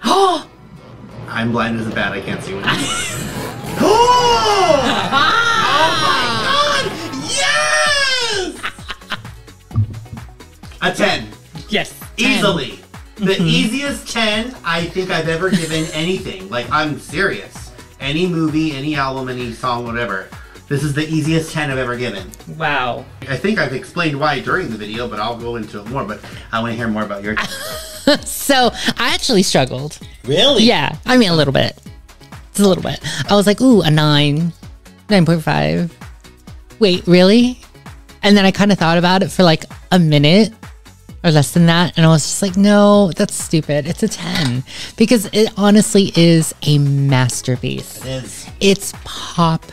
Oh! I'm blind as a bat. I can't see what it is. Oh! Oh my God! Yes! A 10. Yes. 10. Easily. The easiest 10 I think I've ever given anything. Like, I'm serious. Any movie, any album, any song, whatever. This is the easiest 10 I've ever given. Wow. I think I've explained why during the video, but I'll go into it more. But I want to hear more about your 10. So I actually struggled. Really? Yeah. I mean, a little bit. It's a little bit. I was like, ooh, a 9, 9.5. Wait, really? And then I kind of thought about it for like a minute or less than that. And I was just like, no, that's stupid. It's a 10 because it honestly is a masterpiece. It is. It's pop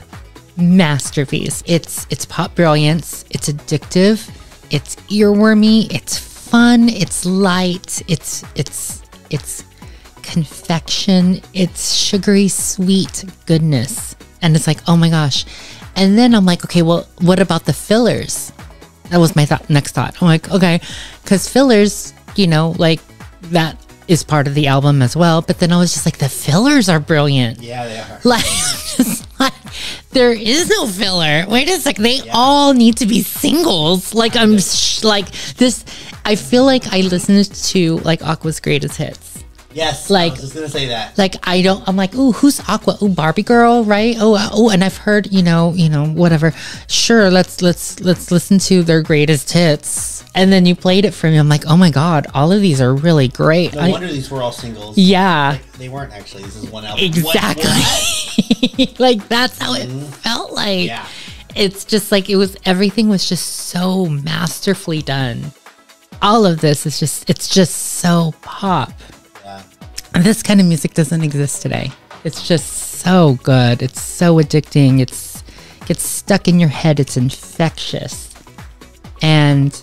masterpiece. It's pop brilliance. It's addictive. It's earwormy. It's fun. It's light. It's confection. It's sugary sweet goodness. And it's like, oh my gosh. And then I'm like, okay, well, what about the fillers? That was my next thought. I'm like, okay, because fillers, you know, like that is part of the album as well. But then I was just like, the fillers are brilliant. Yeah, they are. Like, just like, there is no filler. Wait a sec. They all need to be singles. Like, I'm like this. I feel like I listened to like Aqua's greatest hits. Yes, like, I was just gonna say that. Like, I'm like, ooh, who's Aqua? Ooh, Barbie girl, right? Oh, and I've heard, you know, whatever. Sure, let's listen to their greatest hits. And then you played it for me. I'm like, oh my God, all of these are really great. No wonder these were all singles. Yeah. Like, they weren't actually. This is one album. Exactly. Like, that's how it felt like. Yeah. It's just like, everything was just so masterfully done. All of this is it's just so pop. And this kind of music doesn't exist today. It's just so good. It's so addicting. It gets stuck in your head. It's infectious. And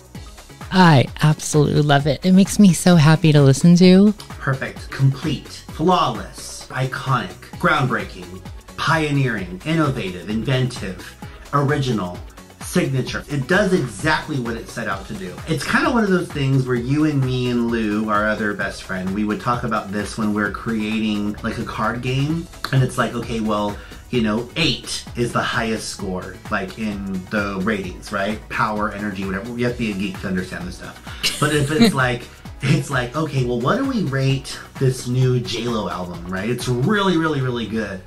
I absolutely love it. It makes me so happy to listen to. Perfect, complete, flawless, iconic, groundbreaking, pioneering, innovative, inventive, original, signature. It does exactly what it set out to do. It's kind of one of those things where you and me and Lou, our other best friend, we would talk about this when we're creating like a card game. And it's like, okay, well, you know, 8 is the highest score, like in the ratings, right? Power, energy, whatever. You have to be a geek to understand this stuff. But if it's like, okay, well, what do we rate this new J-Lo album, right? It's really, really, really good.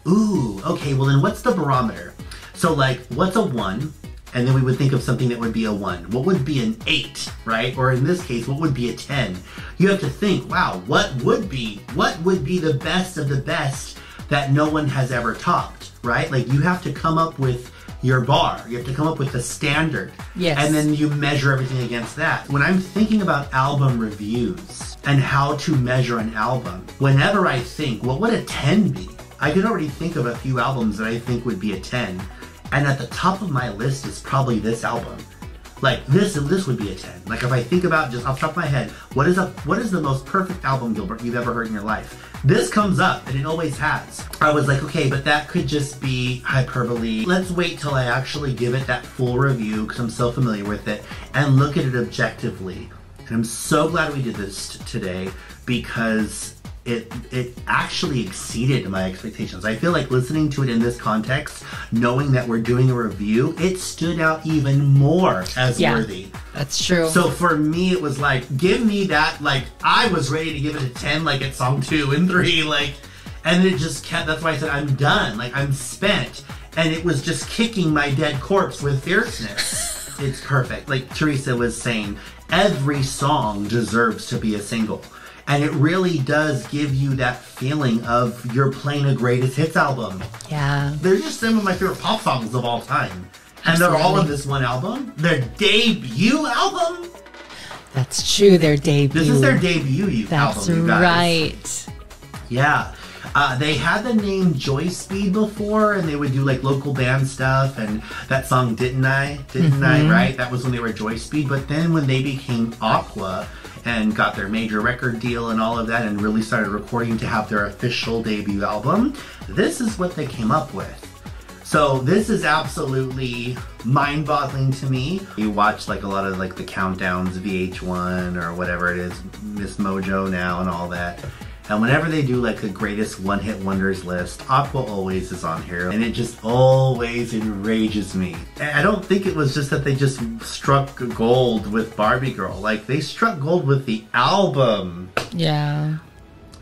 Ooh, okay, well then what's the barometer? So like, what's a 1? And then we would think of something that would be a 1. What would be an 8, right? Or in this case, what would be a 10? You have to think, wow, what would be the best of the best that no one has ever topped, right? Like, you have to come up with your bar. You have to come up with a standard. Yes. And then you measure everything against that. When I'm thinking about album reviews and how to measure an album, whenever I think, what would a 10 be? I can already think of a few albums that I think would be a 10. And at the top of my list is probably this album. Like this would be a 10. Like if I think about just off the top of my head, what is the most perfect album, Gilbert, you've ever heard in your life? This comes up, and it always has. I was like, okay, but that could just be hyperbole. Let's wait till I actually give it that full review, because I'm so familiar with it, and look at it objectively. And I'm so glad we did this today, because it actually exceeded my expectations. I feel like listening to it in this context, knowing that we're doing a review, it stood out even more as worthy. That's true. So for me, it was like, give me that, like, I was ready to give it a 10, like at song 2 and 3, like, and it just kept, that's why I said I'm done, like I'm spent. And it was just kicking my dead corpse with fierceness. It's perfect. Like Teresa was saying, every song deserves to be a single. And it really does give you that feeling of you're playing a greatest hits album. Yeah. They're just some of my favorite pop songs of all time. And they're all in this one album. Their debut album. That's true, their debut. This is their debut album, you guys. Right. Yeah. They had the name Joy Speed before, and they would do like local band stuff, and that song Didn't I, right? That was when they were Joy Speed. But then when they became Aqua and got their major record deal and all of that, and really started recording to have their official debut album, this is what they came up with. So this is absolutely mind-boggling to me. You watch like a lot of like the countdowns, VH1 or whatever it is, Miss Mojo now and all that. And whenever they do like the greatest one-hit wonders list, Aqua always is on here. And it just always enrages me. I don't think it was just that they just struck gold with Barbie Girl. Like they struck gold with the album. Yeah.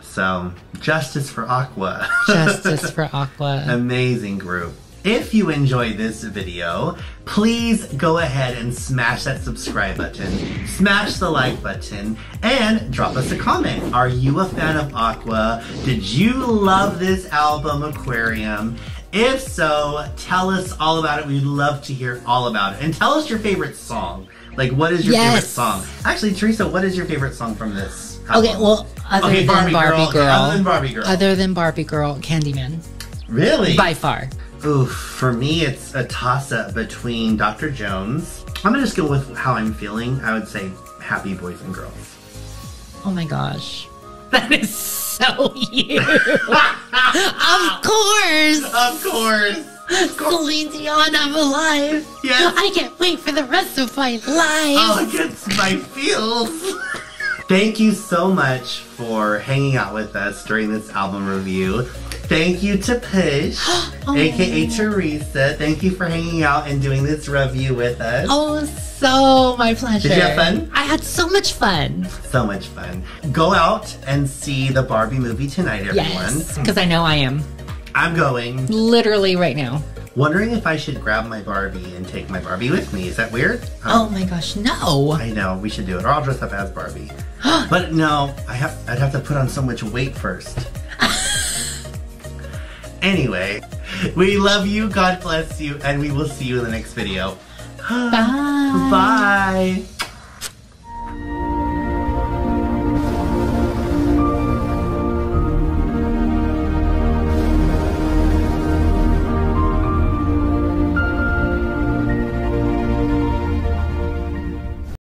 So, justice for Aqua. Justice for Aqua. Amazing group. If you enjoyed this video, please go ahead and smash that subscribe button, smash the like button, and drop us a comment. Are you a fan of Aqua? Did you love this album, Aquarium? If so, tell us all about it. We'd love to hear all about it. And tell us your favorite song. Like, what is your favorite song? Actually, Teresa, what is your favorite song from this album? Okay, well, other than Barbie Girl. Other than Barbie Girl. Other than Barbie Girl, Candyman. Really? By far. Oof, for me it's a toss-up between Dr. Jones. I'm gonna just go with how I'm feeling. I would say Happy Boys and Girls. Oh my gosh. That is so you. Of course. Of course. Celine Dion, I'm alive. Yes. I can't wait for the rest of my life. Oh, it gets my feels. Thank you so much for hanging out with us during this album review. Thank you to Push, aka Teresa. Thank you for hanging out and doing this review with us. Oh, so my pleasure. Did you have fun? I had so much fun. So much fun. Go out and see the Barbie movie tonight, everyone. Yes, because I know I am. I'm going. Literally right now. Wondering if I should grab my Barbie and take my Barbie with me. Is that weird? Oh my gosh, no. I know, we should do it. Or I'll dress up as Barbie. But no, I'd have to put on so much weight first. Anyway, we love you, God bless you, and we will see you in the next video. Bye. Bye.